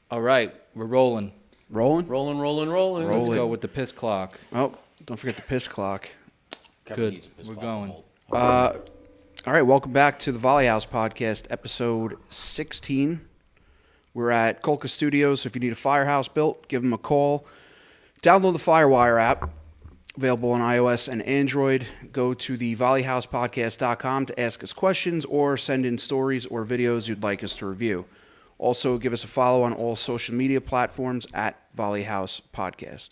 All right, we're rolling. Rolling? Rolling. Let's go with the piss clock. Oh, don't forget the piss clock. Good. We're going. All right, welcome back to the Volly House Podcast, episode 16. We're at Colca Studios, so if you need a firehouse built, give them a call. Download the Firewire app, available on iOS and Android. Go to the volleyhousepodcast.com to ask us questions or send in stories or videos you'd like us to review. Also, give us a follow on all social media platforms at Volly House Podcast.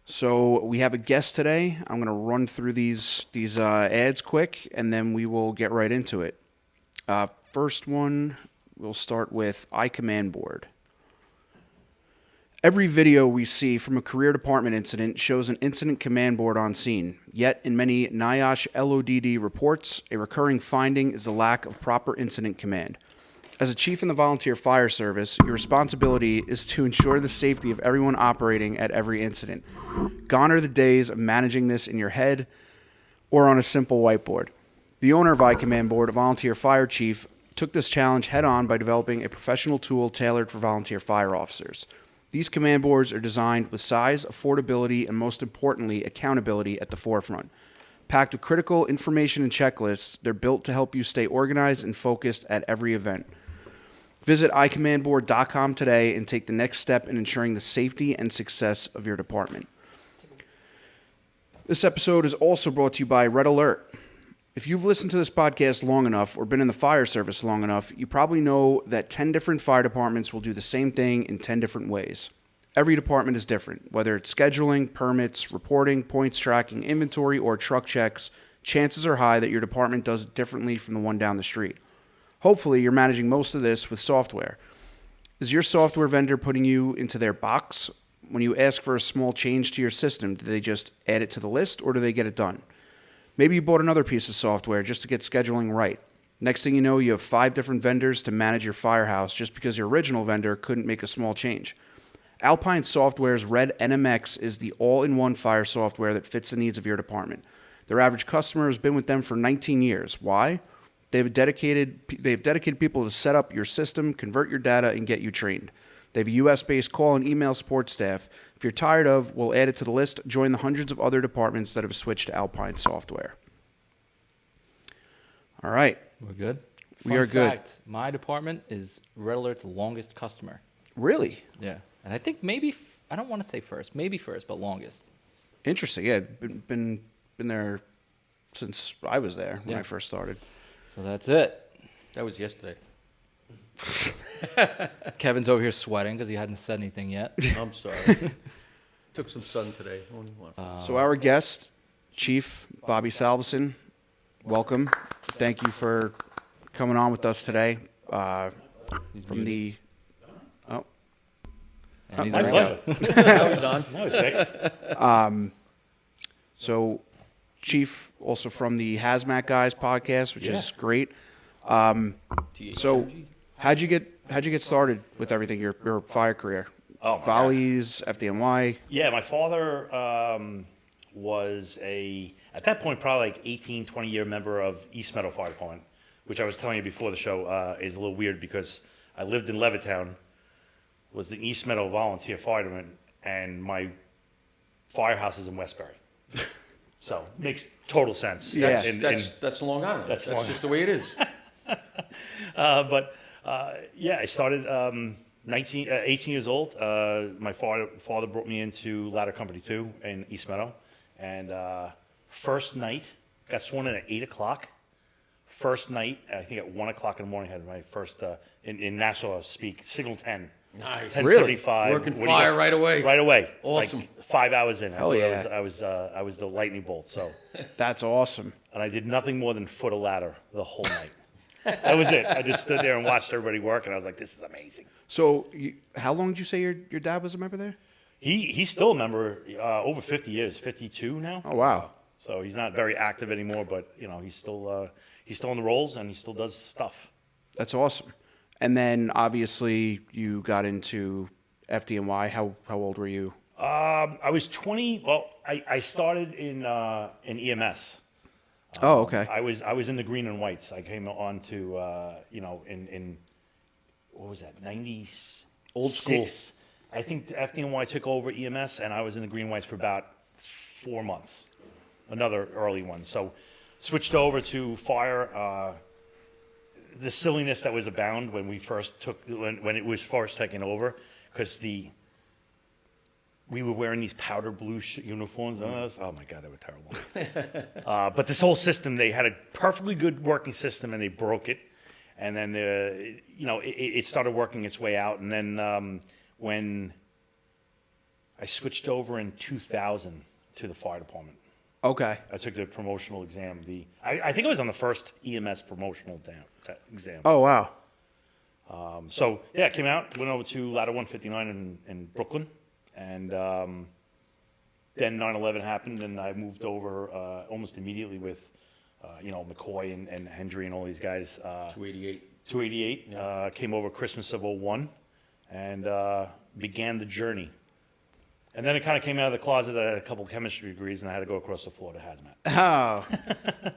So we have a guest today. I'm going to run through these ads quick, and then we will get right into it. First one, we'll start with iCommand Board. Every video we see from a career department incident shows an incident command board on scene. Yet, in many NIOSH LODD reports, a recurring finding is the lack of proper incident command. As a chief in the volunteer fire service, your responsibility is to ensure the safety of everyone operating at every incident. Gone are the days of managing this in your head or on a simple whiteboard. The owner of iCommand Board, a volunteer fire chief, took this challenge head on by developing a professional tool tailored for volunteer fire officers. These command boards are designed with size, affordability, and most importantly, accountability at the forefront. Packed with critical information and checklists, they're built to help you stay organized and focused at every event. Visit iCommandBoard.com today and take the next step in ensuring the safety and success of your department. This episode is also brought to you by Red Alert. If you've listened to this podcast long enough or been in the fire service long enough, you probably know that 10 different fire departments will do the same thing in 10 different ways. Every department is different. Whether it's scheduling, permits, reporting, points tracking, inventory, or truck checks, chances are high that your department does it differently from the one down the street. Hopefully, you're managing most of this with software. Is your software vendor putting you into their box? When you ask for a small change to your system, do they just add it to the list or do they get it done? Maybe you bought another piece of software just to get scheduling right. Next thing you know, you have 5 different vendors to manage your firehouse just because your original vendor couldn't make a small change. Alpine Software's Red NMX is the all-in-one fire software that fits the needs of your department. Their average customer has been with them for 19 years. Why? They have dedicated people to set up your system, convert your data, and get you trained. They have a U.S.-based call and email support staff. If you're tired of, we'll add it to the list. Join the hundreds of other departments that have switched to Alpine Software. All right. We're good? We are good. Fact, my department is Red Alert's longest customer. Really? Yeah. And I think maybe, I don't want to say first, maybe first, but longest. Interesting. Yeah, been there since I was there when I first started. So that's it. That was yesterday. Kevin's over here sweating because he hadn't said anything yet. I'm sorry. Took some sun today. Only one. So our guest, Chief Bobby Salvesen, welcome. Thank you for coming on with us today. He's From muted. the And he's My not pleasure. That was on. No, it's fixed. So, Chief, also from the HazMat Guys podcast, which is great. So, how'd you get started with everything your fire career? Oh, my God. Volleys, FDNY. Yeah, my father was at that point, probably like 18, 20-year member of East Meadow Fire Department, which I was telling you before the show is a little weird because I lived in Levittown, was the East Meadow Volunteer Fire Department, and my firehouse is in Westbury. So, makes total sense. Yeah. That's Long Island. That's That's Long just the way it is. I started 18 years old. My father brought me into Ladder Company 2 in East Meadow. And first night, got sworn in at 8 o'clock. First night, I think at 1 o'clock in the morning, I had my first, in Nassau speak, Signal 10. Nice. 10:75. Working What do you fire guys- right away. Right away. Awesome. Like 5 hours in. Hell yeah. I was the lightning bolt. So, That's awesome. and I did nothing more than foot a ladder the whole night. That was it. I just stood there and watched everybody work, and I was like, "This is amazing." So, how long did you say your dad was a member there? He's still a member over 50 years, 52 now. Oh, wow. So he's not very active anymore, but he's still on the rolls and he still does stuff. That's awesome. And then, obviously, you got into FDNY. How old were you? I was 20. Well, I started in EMS. Oh, okay. I was in the green and whites. I came on to in what was that, 90s? Old school. I think the FDNY took over EMS, and I was in the green whites for about 4 months. Another early one. So switched over to fire. The silliness that was abound when we first when it was first taken over, because we were wearing these powder blue uniforms. Oh my God, they were terrible. But this whole system, they had a perfectly good working system, and they broke it. And then it started working its way out. And then when I switched over in 2000 to the fire department, Okay. I took the promotional exam. I think I was on the first EMS promotional exam. Oh, wow. So yeah, I came out, went over to Ladder 159 in Brooklyn, and then 9/11 happened, and I moved over almost immediately with McCoy and Hendry and all these guys. 288. 288 came over Christmas of '01, and began the journey. And then it kind of came out of the closet that I had a couple chemistry degrees, and I had to go across the floor to hazmat. Oh,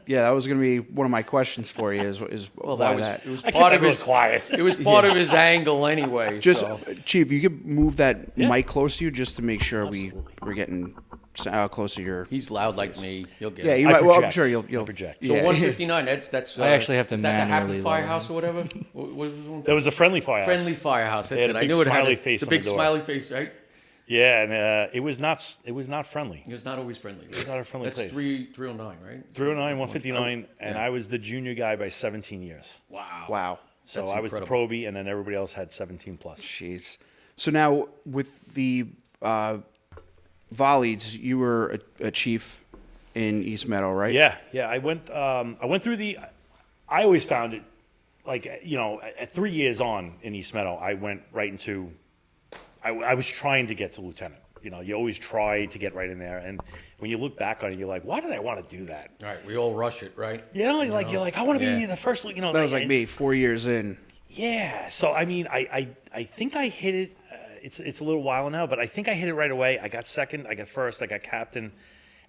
yeah, that was going to be one of my questions for you. Is Well, why that was that? it was I part kept of that his real quiet. It was part of his angle anyway. Just so. Chief, you could move that Yeah. mic close to you just to make sure Absolutely. we're getting close to your. He's loud like me. He'll get Yeah, it. you I might. Well, I'm project. sure I you'll project. So yeah. 159. That's. I actually have to is that the manually Happy lower Firehouse or whatever? What was it? There was a friendly firehouse. Friendly Firehouse. That's had it. a I big knew it had smiley a, face the on the big door. smiley face, right? Yeah, and it was not friendly. It was not always friendly. Right? It's not a friendly That's place. 309, right? 309, 159, and Yeah. I was the junior guy by 17 years. Wow. Wow. So That's I was the incredible. probie, and then everybody else had 17 plus. Jeez. So now with the volleys, you were a chief in East Meadow, right? Yeah. I went through I always found it, like, at 3 years on in East Meadow, I went right into, I was trying to get to lieutenant. You always try to get right in there. And when you look back on it, you're like, why did I want to do that? All right, we all rush it, right? You're like, I want to be Yeah. the first, That was like me, 4 years in. Yeah. So, I mean, I think I hit it. It's a little while now, but I think I hit it right away. I got second, I got first, I got captain.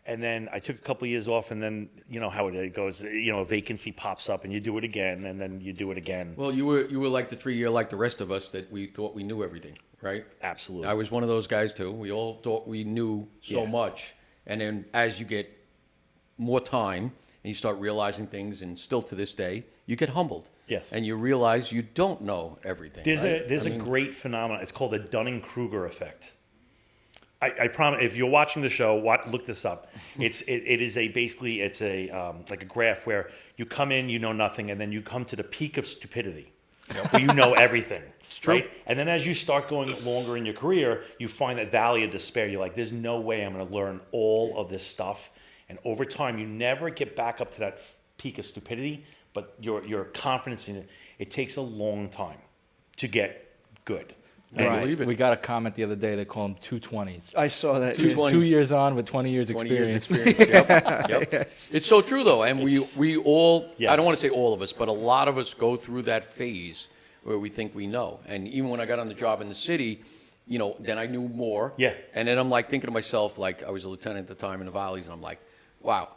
And then I took a couple of years off, and then you know how it goes. A vacancy pops up, and you do it again, and then you do it again. Well, you were like the 3 year, like the rest of us, that we thought we knew everything, right? Absolutely. I was one of those guys too. We all thought we knew so Yeah. much, and then as you get more time and you start realizing things, and still to this day, you get humbled. Yes. And you realize you don't know everything. There's right? a great phenomenon. It's called the Dunning-Kruger effect. I promise. If you're watching the show, look this up. It is basically like a graph where you come in, you know nothing, and then you come to the peak of stupidity, where you know everything. true. Right? And then as you start going longer in your career, you find that valley of despair. You're like, there's no way I'm going to learn all of this stuff. And over time, you never get back up to that peak of stupidity, but your confidence in it, it takes a long time to get good. I Right. believe it. We got a comment the other day. They call them 220s. I saw that. Two- 2 years on with 20 years 20 experience. years experience. Yep. It's so true, though. And we all, I Yes. don't want to say all of us, but a lot of us go through that phase where we think we know. And even when I got on the job in the city, then I knew more. Yeah. And then I'm like thinking to myself, like I was a lieutenant at the time in the Valleys, and I'm like, wow,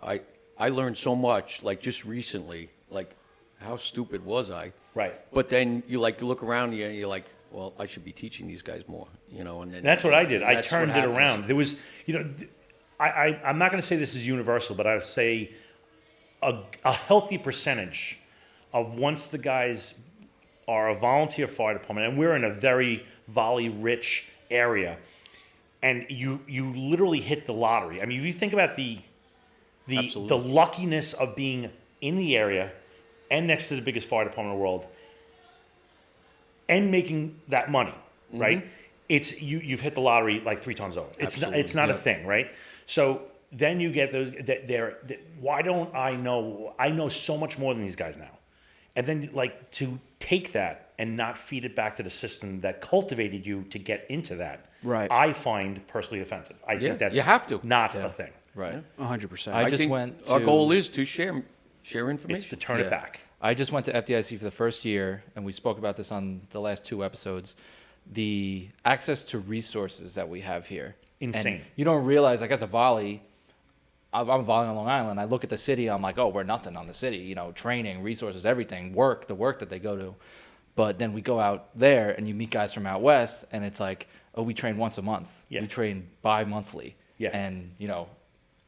I learned so much, like just recently, like how stupid was I? Right. But then you look around you and you're like, well, I should be teaching these guys more, and then That's what I did. I that's turned what it happens. around. There was, I'm not going to say this is universal, but I would say a healthy percentage of once the guys are a volunteer fire department, and we're in a very volley-rich area, and you literally hit the lottery. I mean, if you think about the Absolutely. luckiness of being in the area and next to the biggest fire department in the world, and making that money, right? It's you've hit the lottery like 3 times over. Absolutely, It's not a yeah. thing, right? So then you get those. Why don't I know? I know so much more than these guys now, and then like to take that and not feed it back to the system that cultivated you to get into that. Right. I find personally offensive. I Yeah, think that's you have to. not a thing. Right. 100%. I just think went our to- goal is to share information. It's to turn Yeah. it back. I just went to FDIC for the first year, and we spoke about this on the last 2 episodes. The access to resources that we have here. Insane. And you don't realize, like, as a volley, I'm a volley on Long Island. I look at the city, I'm like, oh, we're nothing on the city. Training, resources, everything, the work that they go to. But then we go out there and you meet guys from out west, and it's like, oh, we train once a month. Yeah. We train bi-monthly. Yeah. And, you know,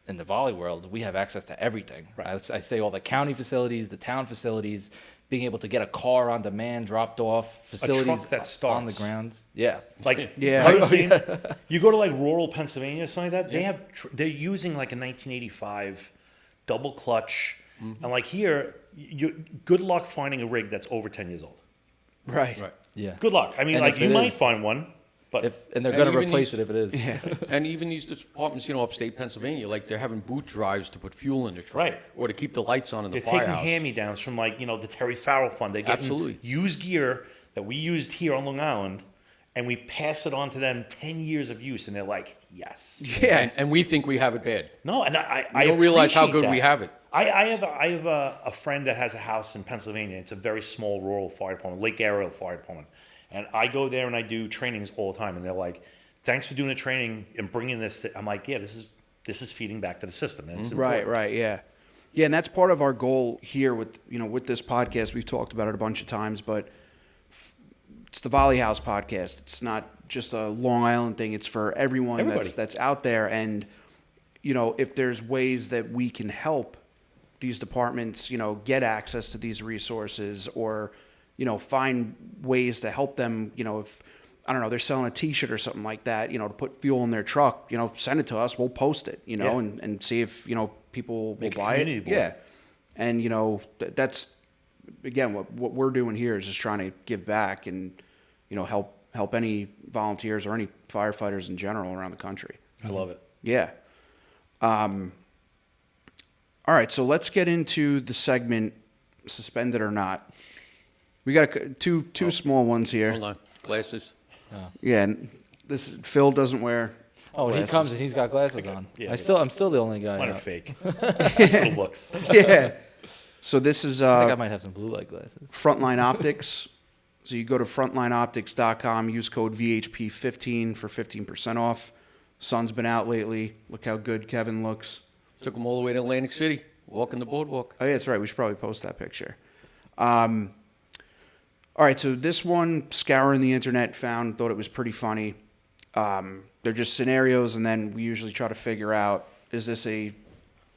in the volley world, we have access to everything. Right. I say all the county facilities, the town facilities, being able to get a car on demand, dropped off, facilities that on the starts. grounds. Yeah. Like, Yeah. have you seen- you go to like rural Pennsylvania or something like that, they have, they're using like a 1985 double clutch. And like here, good luck finding a rig that's over 10 years old. Right. Right. Yeah. Good luck. I mean, And like if you it might is- find one, but And they're And going to even replace these- it if it is. And even these departments, upstate Pennsylvania, like they're having boot drives to put fuel in the truck. Right. Or to keep the lights on in the they're taking firehouse. hand-me-downs from like, the Terry Farrell Fund. They're getting Absolutely. used gear that we used here on Long Island, and we pass it on to them 10 years of use, and they're like, yes. Yeah. And we think we have it bad. No, and I We don't realize how appreciate good we that. have it. I have a friend that has a house in Pennsylvania. It's a very small rural fire department, Lake Ariel Fire Department. And I go there and I do trainings all the time. And they're like, thanks for doing the training and bringing this. I'm like, yeah, this is feeding back to the system. And it's Right, important. right, yeah. Yeah, and that's part of our goal here with, with this podcast. We've talked about it a bunch of times, but it's the Volly House Podcast. It's not just a Long Island thing. It's for everyone Everybody. that's out there. And, if there's ways that we can help these departments, get access to these resources or, find ways to help them, if, I don't know, they're selling a T-shirt or something like that, to put fuel in their truck, send it to us. We'll post it, Yeah. and see if, people Make a will buy it. community board. Yeah. And, that's, again, what we're doing here is just trying to give back and, help any volunteers or any firefighters in general around the country. I love it. Yeah. All right, so let's get into the segment, Suspended or Not. We got two small ones here. Hold on. Glasses. Yeah, and Phil doesn't wear. Oh, when he glasses. comes and he's got glasses on. yeah, I'm still the only guy. Mine are out. fake. Just little looks. Yeah. So this is I think I might have some blue light glasses. Frontline Optics. So you go to frontlineoptics.com, use code VHP15 for 15% off. Sun's been out lately. Look how good Kevin looks. Took them all the way to Atlantic City. Walking the boardwalk. Oh, yeah, that's right. We should probably post that picture. All right, so this one, scouring the internet, thought it was pretty funny. They're just scenarios, and then we usually try to figure out, is this a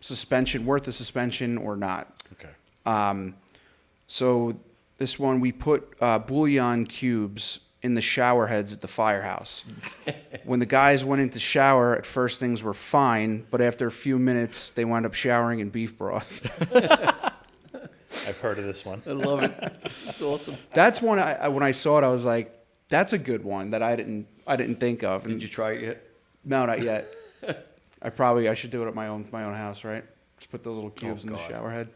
suspension, worth a suspension or not? Okay. So this one, we put bouillon cubes in the shower heads at the firehouse. When the guys went into shower, at first things were fine, but after a few minutes, they wound up showering in beef broth. I've heard of this one. I love it. That's awesome. That's one when I saw it, I was like, that's a good one that I didn't think of. And Did you try it yet? No, not yet. I should do it at my own house, right? Just put those little cubes in the God. shower head.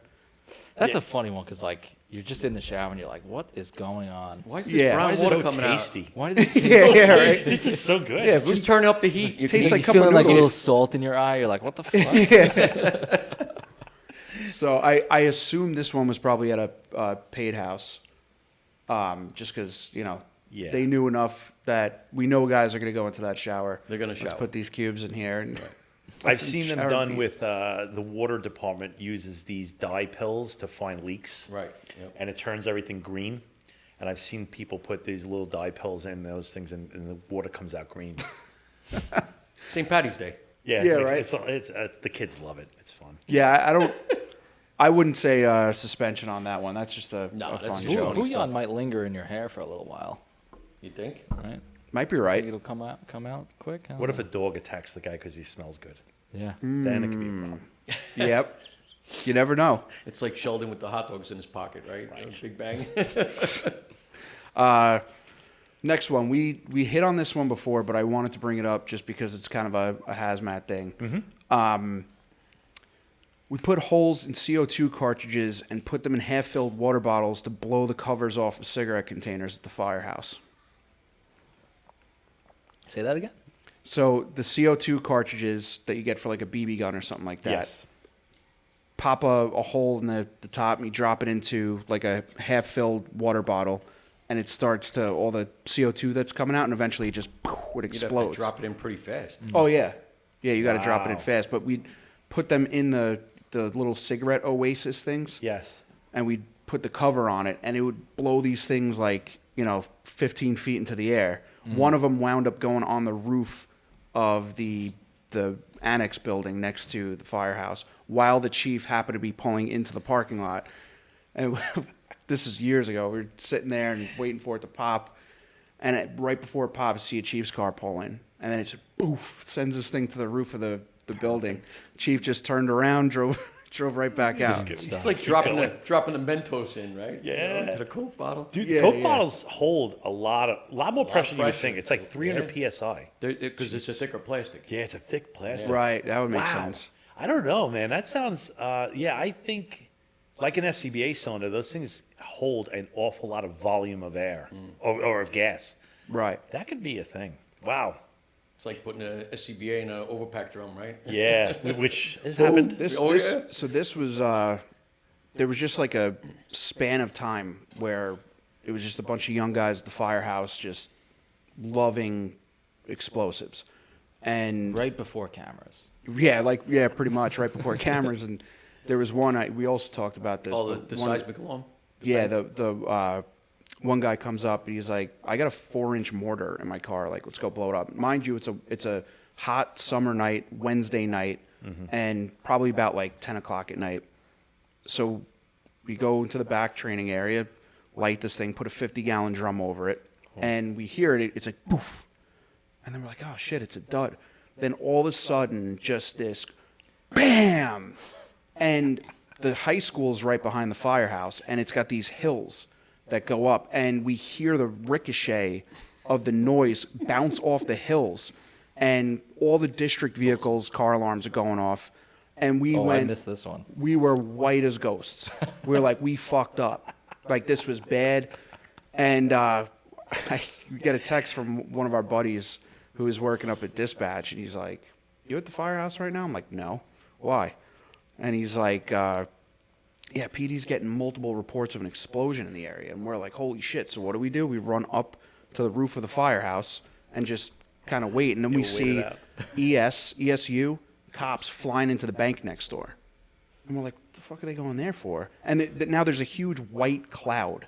That's Yeah. a funny one because like you're just in the shower and you're like, what is going on? Why is this Yeah. brown Why is water so coming tasty. Why does this Yeah, yeah, right. This is so good. Yeah, out? Just turn up the heat. You Tastes can- like you cup of feeling like a little noodles. salt in your eye? You're like, what the fuck? So I assume this one was probably at a paid house, just because Yeah. they knew enough that we know guys are going to go into that shower. They're gonna Let's shower. put these cubes in here. And I've seen them Shower done beef. with the water department uses these dye pills to find leaks. Right. Yep. And it turns everything green. And I've seen people put these little dye pills in those things, and the water comes out green. St. Patty's Day. Yeah, right. It's the kids love it. It's fun. yeah, I wouldn't say suspension on that one. That's just a No, a that's fun just show. funny. Bouillon might linger in your hair for a little while, You think? right? Might be Think right. it'll come out quick. I don't What if know. a dog attacks the guy because he smells good? Yeah. Then it could be a problem. Yep. You never know. It's like Sheldon with the hot dogs in his pocket, right? Big Bang. Next one, we hit on this one before, but I wanted to bring it up just because it's kind of a hazmat thing. Mm-hmm. We put holes in CO2 cartridges and put them in half-filled water bottles to blow the covers off of cigarette containers at the firehouse. Say that again. So the CO2 cartridges that you get for like a BB gun or something like that, Yes. pop a hole in the top and you drop it into like a half-filled water bottle, and it starts to, all the CO2 that's coming out, and eventually it just it You'd have explodes. to drop it in pretty fast. Oh yeah, yeah. You got to drop it in Wow. fast. But we put them in the little cigarette oasis things, Yes. and we put the cover on it, and it would blow these things like, 15 feet into the air. One of them wound up going on the roof of the annex building next to the firehouse while the chief happened to be pulling into the parking lot. And this is years ago. We were sitting there and waiting for it to pop. And right before it pops, see a chief's car pull in. And then it just, boof, sends this thing to the roof of the building. Chief just turned around, drove right back out. It's like dropping the Mentos in, right? Yeah. Into the Coke bottle. Dude, Yeah, Coke yeah. bottles hold a lot more pressure than you would pressure. think. It's like 300 psi. Because it's a thicker plastic. Yeah, it's a thick plastic. Right, that would make Wow. sense. I don't know, man. That sounds, I think like an SCBA cylinder, those things hold an awful lot of volume of air or of gas. Right. That could be a thing. Wow. It's like putting a SCBA in an overpack drum, right? Yeah, which has happened. This was there was just like a span of time where it was just a bunch of young guys at the firehouse just loving explosives. And Right before cameras. yeah, pretty much right before cameras. And there was one we also talked about this. Oh, but the one- seismic alarm? Yeah, the one guy comes up and he's like, I got a 4-inch mortar in my car. Like, let's go blow it up. Mind you, it's a hot summer night, Wednesday night, and probably about like 10 o'clock at night. So we go into the back training area, light this thing, put a 50-gallon drum over it, and we hear it. It's like, poof. And then we're like, oh, shit, it's a dud. Then all of a sudden, just this bam. And the high school's right behind the firehouse, and it's got these hills that go up, and we hear the ricochet of the noise bounce off the hills, and all the district vehicles' car alarms are going off, and we I went. missed this one. We were white as ghosts. We were like, we fucked up. Like, this was bad. And we get a text from one of our buddies who was working up at dispatch, and he's like, you at the firehouse right now? I'm like, no. Why? And he's like, yeah, PD's getting multiple reports of an explosion in the area. And we're like, holy shit. So what do? We run up to the roof of the firehouse and just kind of wait. And then we see ESU, cops flying into the bank next door. And we're like, what the fuck are they going there for? And now there's a huge white cloud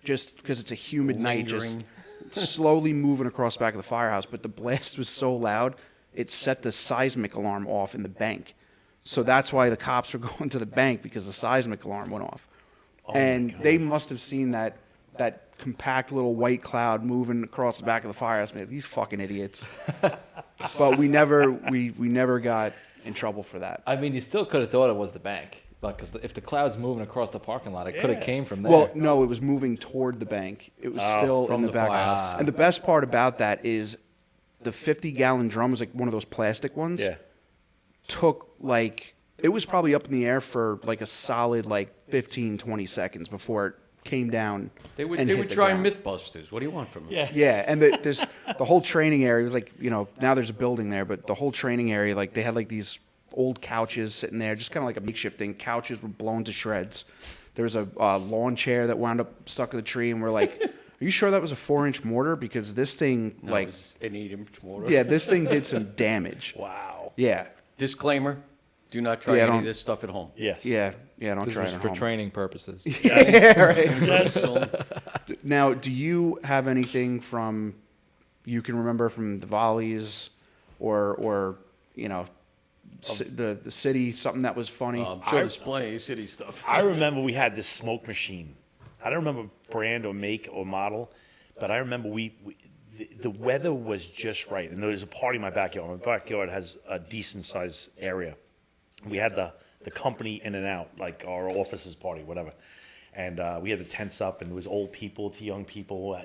just because it's a humid night, just slowly moving across the back of the firehouse. But the blast was so loud, it set the seismic alarm off in the bank. So that's why the cops were going to the bank, because the seismic alarm went off. And they must have seen that compact little white cloud moving across the back of the firehouse. Man, these fucking idiots. But we never got in trouble for that. I mean, you still could have thought it was the bank. Because if the cloud's moving across the parking lot, it could have came from there. Well, no, it was moving toward the bank. It was still in from the the back. firehouse. And the best part about that is the 50-gallon drum was like one of those plastic ones. Yeah. Took like, it was probably up in the air for like a solid like 15, 20 seconds before it came down. They and would hit the try ground. Mythbusters. What do you want from them? Yeah. Yeah, and the whole training area was like, now there's a building there, but the whole training area, like they had like these old couches sitting there, just kind of like a makeshift thing. Couches were blown to shreds. There was a lawn chair that wound up stuck to the tree, and we're like, are you sure that was a 4-inch mortar? Because this thing, No, like, it's an 8-inch mortar. yeah, this thing did some damage. Wow. Yeah, Disclaimer: do not try Yeah, any don't- of this stuff at home. Yes. yeah, don't this try was it at for home. training purposes. Yeah, right. So, Now, do you have anything from you can remember from the volleys, or the city, something that was funny? I'm sure there's plenty of city stuff. I remember we had this smoke machine. I don't remember brand or make or model, but I remember the weather was just right. And there was a party in my backyard. My backyard has a decent sized area. We had the company in and out, like our offices party, whatever. And we had the tents up, and there was old people to young people,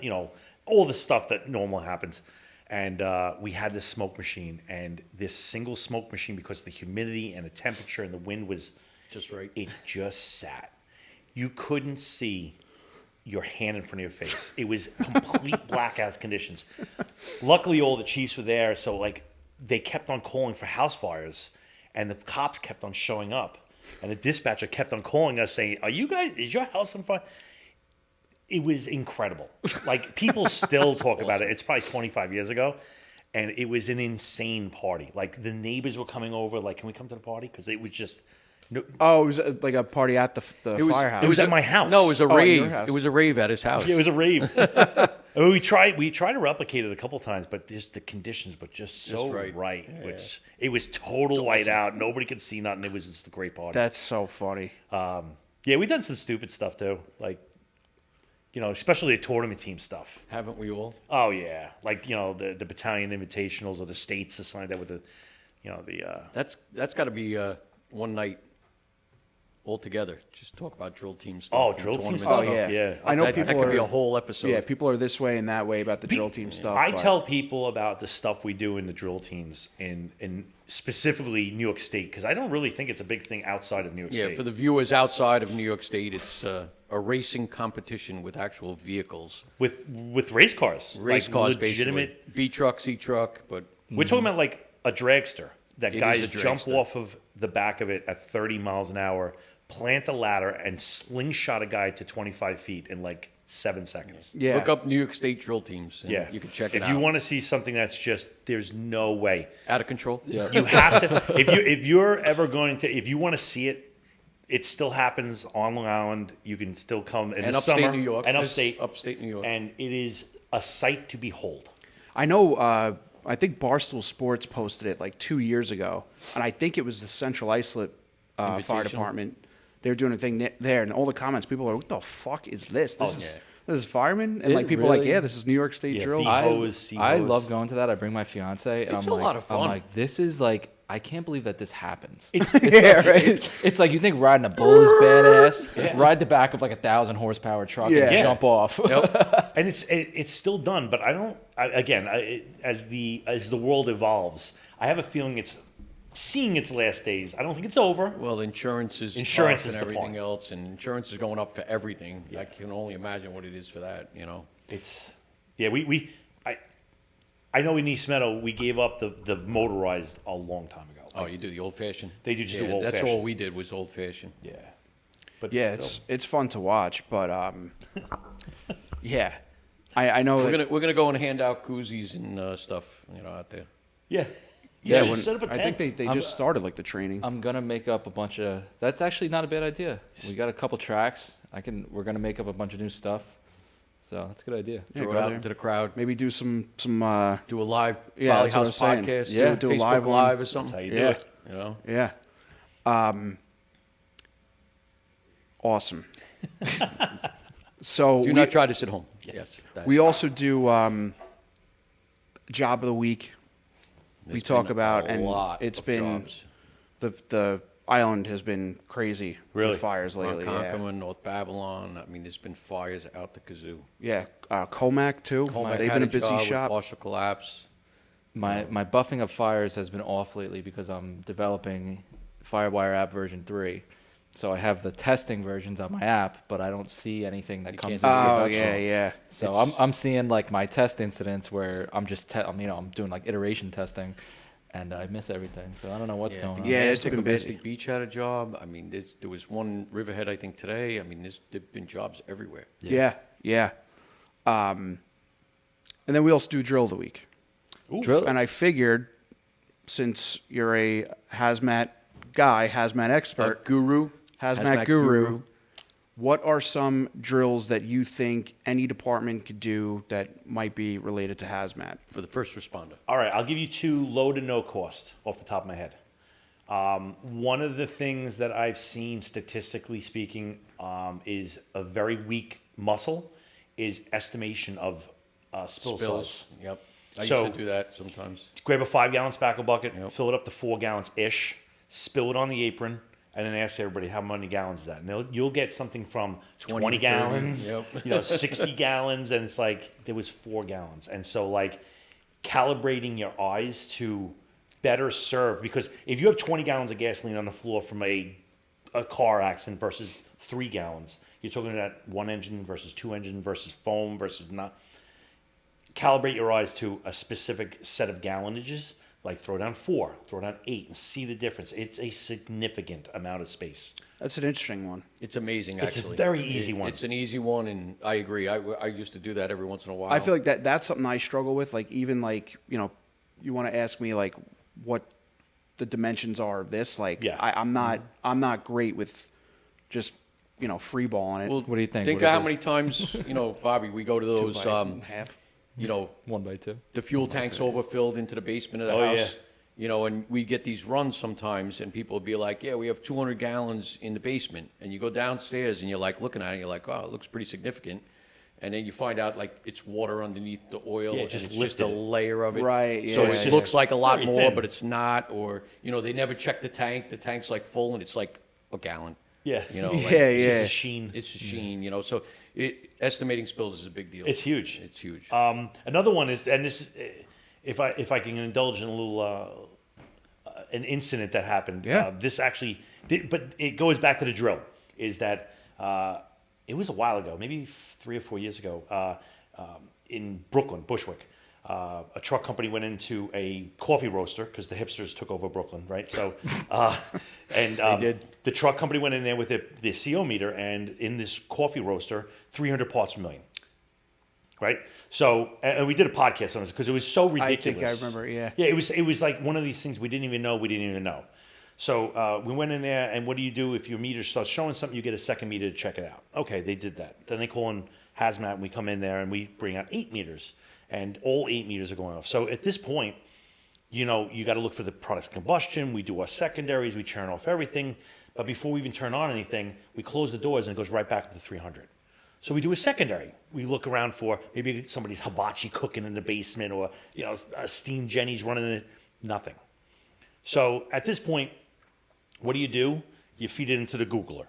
all the stuff that normally happens. And we had this smoke machine, and this single smoke machine, because of the humidity and the temperature and the wind was Just right. it just sat. You couldn't see your hand in front of your face. It was complete blackout conditions. Luckily, all the chiefs were there, so like they kept on calling for house fires, and the cops kept on showing up, and the dispatcher kept on calling us saying, is your house on fire? It was incredible. Like, people still talk about it. It's probably 25 years ago, and it was an insane party. Like, the neighbors were coming over, like, can we come to the party? Because it was just No, Oh, it was like a party at the was- firehouse. it was at my house. No, it was a Oh, at your rave. house. It was a rave at his house. Yeah, it was a rave. I mean, we tried to replicate it a couple times, but the conditions were just so right. Yeah, which it was total white out. Nobody could see nothing. It was just a great party. That's so funny. Yeah, we've done some stupid stuff too, like especially the tournament team stuff. Haven't we all? Oh yeah, like the battalion invitationals or the states or something like that with the That's got to be one night altogether. Just talk about drill team stuff. Oh, and drill team tournament stuff. Oh yeah. Yeah. I know That people could are. be a whole episode. Yeah, people are this way and that way about the drill team stuff. I but- tell people about the stuff we do in the drill teams in specifically New York State because I don't really think it's a big thing outside of New York Yeah, State. for the viewers outside of New York State, it's a racing competition with actual vehicles. with race cars, Race like cars, legitimate. basically. B truck, C truck, but We're talking about like a dragster that It is guys a jump dragster. off of the back of it at 30 miles an hour, plant a ladder, and slingshot a guy to 25 feet in like 7 seconds. Yeah. look up New York State drill teams. And Yeah, you can check it if out. you want to see something that's just there's no way. Out of control. Yeah. You have to if you're ever going to if you want to see it, it still happens on Long Island. You can still come in And the upstate summer New York. and There's upstate New York. and it is a sight to behold. I know. I think Barstool Sports posted it like 2 years ago, and I think it was the Central Islip Fire Invitational? Department. They were doing a thing there, and all the comments, people are, "What the fuck is this? This is firemen?" And It like people are like, really- "Yeah, this is New York State Yeah, drill." B- I, hose, sea I hose. love going to that. I bring my fiance, and It's I'm a like, lot of fun. I'm like, this is like, I can't believe that this happens. Yeah, right. It's like you think riding a bull is badass. Ride the back of like 1,000 horsepower truck Yeah. and Yeah. jump off. And it's still done, but as the world evolves, I have a feeling it's seeing its last days. I don't think it's over. Well, insurance is Insurance up is and the everything point. else, and insurance is going up for everything. I can only imagine what it is for that. It's I know in East Meadow we gave up the motorized a long time ago. Oh, you do the old fashioned. They do just do That's old-fashioned. all we did was old fashioned. Yeah, but Yeah, still. it's fun to watch, but yeah, I know. We're gonna go and hand out koozies and stuff, out there. yeah. yeah, You when, set up a I think tent. they just started like the training. I'm gonna make up a bunch of. That's actually not a bad idea. We got a couple tracks. We're gonna make up a bunch of new stuff. So that's a good idea. Yeah, Throw go it out there. into the crowd. Maybe do some Do a live Yeah, Volley that's what I House was saying. podcast. Yeah, do do a a Facebook live one. Live or That's how something. you do yeah. it. Yeah. Awesome. So Do not try this at home. Yes. that- we also do job of the week. We there's talk been about, a and lot it's of been jobs. the island has been crazy Really? with fires lately. Ronkonkoma, North Babylon. I mean, there's been fires out the kazoo. Yeah, Comac too. Colmac They've had been a busy job with shop. Partial collapse. My buffing of fires has been off lately because I'm developing Firewire app version 3. So I have the testing versions on my app, but I don't see anything that comes. can't into see Oh production. yeah. So I'm seeing like my test incidents where I'm just I'm doing like iteration testing, and I miss everything. So I don't know what's going on. Yeah, it's Mastic been or busy. Mastic Beach had a job. I mean, there was one Riverhead, I think, today. I mean, there've been jobs everywhere. Yeah. And then we also do drill of the week. Drill. And I figured, since you're a hazmat guy, hazmat expert, Guru. hazmat guru, what are some drills that you think any department could do that might be related to hazmat? For the first responder. All right, I'll give you 2 low to no cost off the top of my head. One of the things that I've seen, statistically speaking, is a very weak muscle is estimation of spill Spills. size. Yep. I So- used to do that sometimes. Grab a 5-gallon spackle bucket, Yep. fill it up to 4 gallons-ish, spill it on the apron, and then ask everybody how many gallons is that. And you'll get something from 20 to 30, gallons, yep. 60 gallons, and it's like there was 4 gallons. And so like calibrating your eyes to better serve, because if you have 20 gallons of gasoline on the floor from a car accident versus 3 gallons, you're talking about 1 engine versus 2 engine versus foam versus not. Calibrate your eyes to a specific set of gallonages, like throw down 4, throw down 8, and see the difference. It's a significant amount of space. That's an interesting one. It's amazing, It's a actually. very easy one. It's an easy one, and I agree. I used to do that every once in a while. I feel like that's something I struggle with. Like even like you want to ask me like what the dimensions are of this. Like, Yeah. I'm not great with just, free balling it. Well, What do you think? Think What of is how it? many times, Bobby, we go to those, half. 1x2. the fuel tanks overfilled into the basement of the Oh, house. And we get these runs sometimes, and people will be like, "Yeah, we have 200 gallons in the basement," and you go downstairs and you're like looking at it, and you're like, "Oh, it looks pretty significant," and then you find out like it's water underneath the oil, Yeah, and just it's just a lifted it. layer of it, Right, So yeah, it yeah, looks like a lot very more, thin. but it's not, or they never check the tank. The tank's like full, and it's like a gallon. Yeah. Yeah, like, It's yeah. just a sheen. It's a sheen, So estimating spills is a big deal. It's huge. It's huge. Another one is, and this, if I can indulge in a little an incident that happened. Yeah. This actually, but it goes back to the drill. Is that it was a while ago, maybe 3 or 4 years ago, in Brooklyn, Bushwick. A truck company went into a coffee roaster because the hipsters took over Brooklyn, right? So, and They did. The truck company went in there with the CO meter, and in this coffee roaster, 300 parts per million. Right. So, and we did a podcast on this because it was so ridiculous. I think I remember, yeah. Yeah, it was like one of these things we didn't even know. So we went in there, and what do you do if your meter starts showing something? You get a second meter to check it out. Okay, they did that. Then they call in HazMat, and we come in there, and we bring out 8 meters, and all 8 meters are going off. So at this point, you got to look for the product combustion. We do our secondaries. We turn off everything. But before we even turn on anything, we close the doors, and it goes right back up to 300. So we do a secondary. We look around for maybe somebody's hibachi cooking in the basement, or a steam Jenny's running in it. Nothing. So at this point, what do? You feed it into the Googler.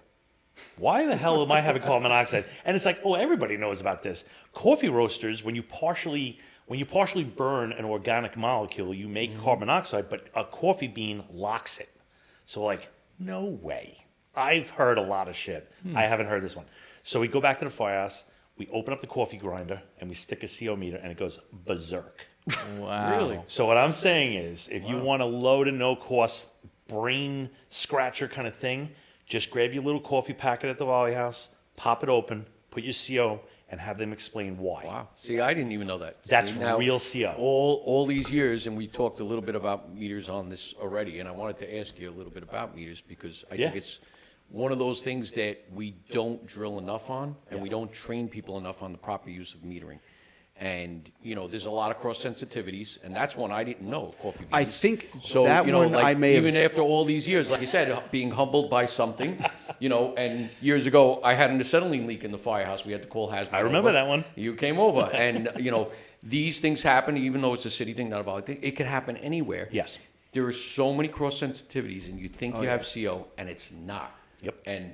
Why the hell am I having carbon monoxide? And it's like, oh, everybody knows about this. Coffee roasters, when you partially burn an organic molecule, you make carbon monoxide, but a coffee bean locks it. So like, no way. I've heard a lot of shit. I haven't heard this one. So we go back to the firehouse, we open up the coffee grinder, and we stick a CO meter, and it goes berserk. Wow. Really? So what I'm saying is, if you want a low to no cost brain scratcher kind of thing, just grab your little coffee packet at the Volly House, pop it open, put your CO, and have them explain why. Wow. See, I didn't even know that. That's See, now, real CO. All these years, and we talked a little bit about meters on this already, and I wanted to ask you a little bit about meters because I think it's one of those things that we don't drill enough on, and we don't train people enough on the proper use of metering. And, there's a lot of cross sensitivities, and that's one I didn't know, coffee beans. I think So, that one like, I may even have. after all these years, like you said, being humbled by something, and years ago, I had an acetylene leak in the firehouse. We had to call HazMat. I remember over. that one. You came over, and, these things happen, even though it's a city thing, not a valley thing. It could happen anywhere. Yes. There are so many cross sensitivities, and you think you have CO, and it's not. Yep. And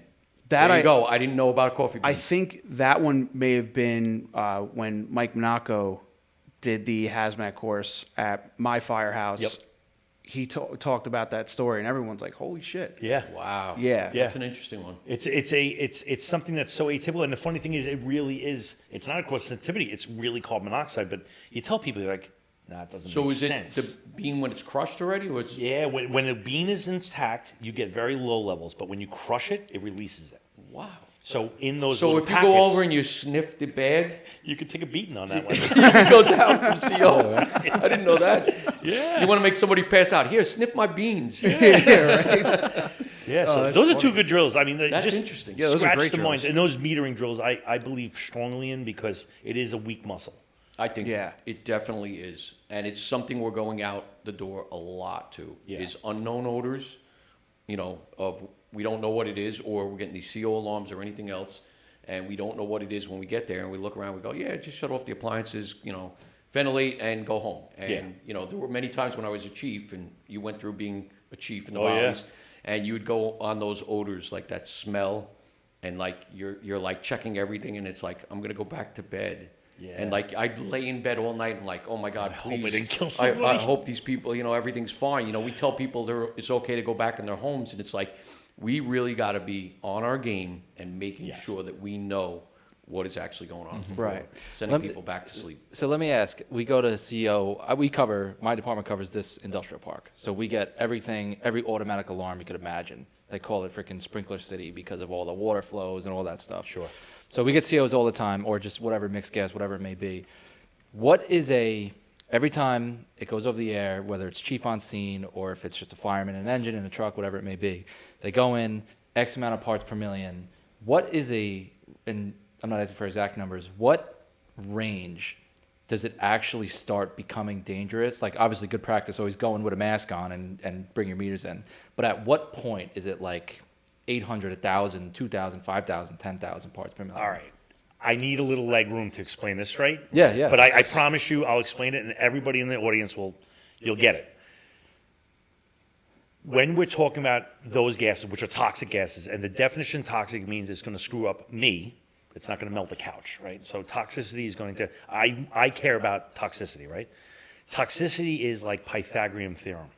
That there you I- go. I didn't know about coffee beans. I think that one may have been when Mike Monaco did the hazmat course at my firehouse. Yep. He talked about that story, and everyone's like, "Holy shit!" Yeah. Wow. Yeah. That's an interesting one. It's something that's so atypical, and the funny thing is, it really is. It's not a cross sensitivity; it's really carbon monoxide. But you tell people, you're like, nah, it doesn't So make is sense. it the bean when it's crushed already, or it's Yeah, when a bean is intact, you get very low levels, but when you crush it, it releases it. wow? So in those So little if you packets, go over and you sniff the bag, you could take a beating on that one. you can go down from CO. I didn't know that. Yeah. You want to make somebody pass out? Here, sniff my beans. Yeah, so those are two good drills. I mean, they That's just interesting. Yeah, those are scratch great the minds. drills. And those metering drills, I believe strongly in because it is a weak muscle. I think Yeah. it definitely is. And it's something we're going out the door a lot to, Yeah. is unknown odors, of we don't know what it is, or we're getting these CO alarms or anything else, and we don't know what it is when we get there, and we look around, we go, yeah, just shut off the appliances, ventilate and go home. And, there were many times when I was a chief, and you went through being a chief in the Oh, yeah. valleys, and you'd go on those odors, like that smell, and like you're like checking everything, and it's like, I'm going to go back to bed. Yeah. And like I'd lay in bed all night and like, oh my God, hope I please. didn't kill I somebody. hope these people, everything's fine. We tell people it's okay to go back in their homes, and it's like, we really got to be on our game and making Yes. sure that we know what is actually going on. before Right. Sending Let me- people back to sleep. So let me ask, we go to CO, my department covers this industrial park. So we get every automatic alarm you could imagine. They call it freaking Sprinkler City because of all the water flows and all that stuff. Sure. So we get COs all the time, or just whatever, mixed gas, whatever it may be. What is a Every time it goes over the air, whether it's chief on scene or if it's just a fireman, an engine, in a truck, whatever it may be, they go in X amount of parts per million. What is and I'm not asking for exact numbers, what range does it actually start becoming dangerous? Like, obviously, good practice, always go in with a mask on and bring your meters in. But at what point is it like 800, 1,000, 2,000, 5,000, 10,000 parts per million? All right. I need a little leg room to explain this, right? Yeah. But I promise you, I'll explain it, and everybody in the audience you'll get it. When we're talking about those gases, which are toxic gases, and the definition toxic means it's going to screw up me, it's not going to melt the couch, right? So toxicity is going to, I care about toxicity, right? Toxicity is like Pythagorean theorem.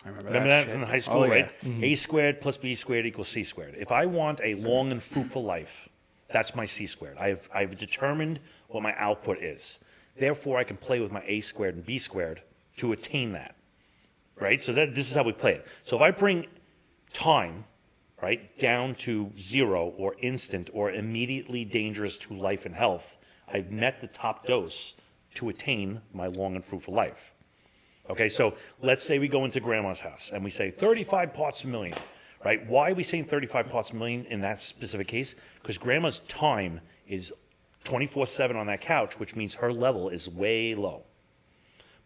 I Remember that from high school, Oh, right? yeah. A squared plus B squared equals C squared. If I want a long and fruitful life, that's my C squared. I've determined what my output is. Therefore, I can play with my A squared and B squared to attain that, right? So this is how we play it. So if I bring time, right, down to 0 or instant or immediately dangerous to life and health, I've met the top dose to attain my long and fruitful life. Okay, so let's say we go into grandma's house and we say 35 parts per million, right? Why are we saying 35 parts per million in that specific case? Because grandma's time is 24/7 on that couch, which means her level is way low.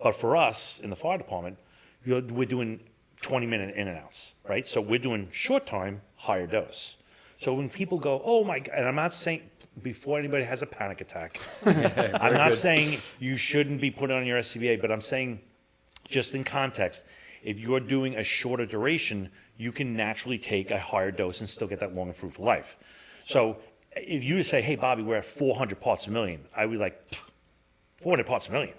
But for us in the fire department, we're doing 20-minute in and outs, right? So we're doing short time, higher dose. So when people go, oh my God, and I'm not saying, before anybody has a panic attack, I'm not saying you shouldn't be put on your SCBA, but I'm saying just in context, if you're doing a shorter duration, you can naturally take a higher dose and still get that long and fruitful life. So if you say, hey, Bobby, we're at 400 parts per million, I would be like, 400 parts per million.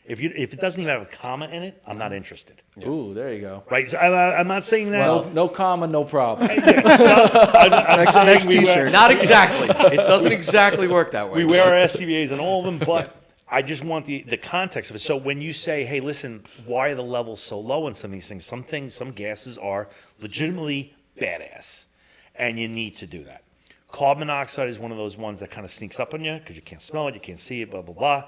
If it doesn't even have a comma in it, I'm not interested. Ooh, there you go. Right? So I'm not saying that. No comma, no problem. I'm saying next we wear- t-shirt. Not exactly. It doesn't exactly work that way. We wear our SCBAs on all of them, but I just want the context of it. So when you say, hey, listen, why are the levels so low in some of these things? Some gases are legitimately badass, and you need to do that. Carbon monoxide is one of those ones that kind of sneaks up on you because you can't smell it, you can't see it, blah, blah, blah.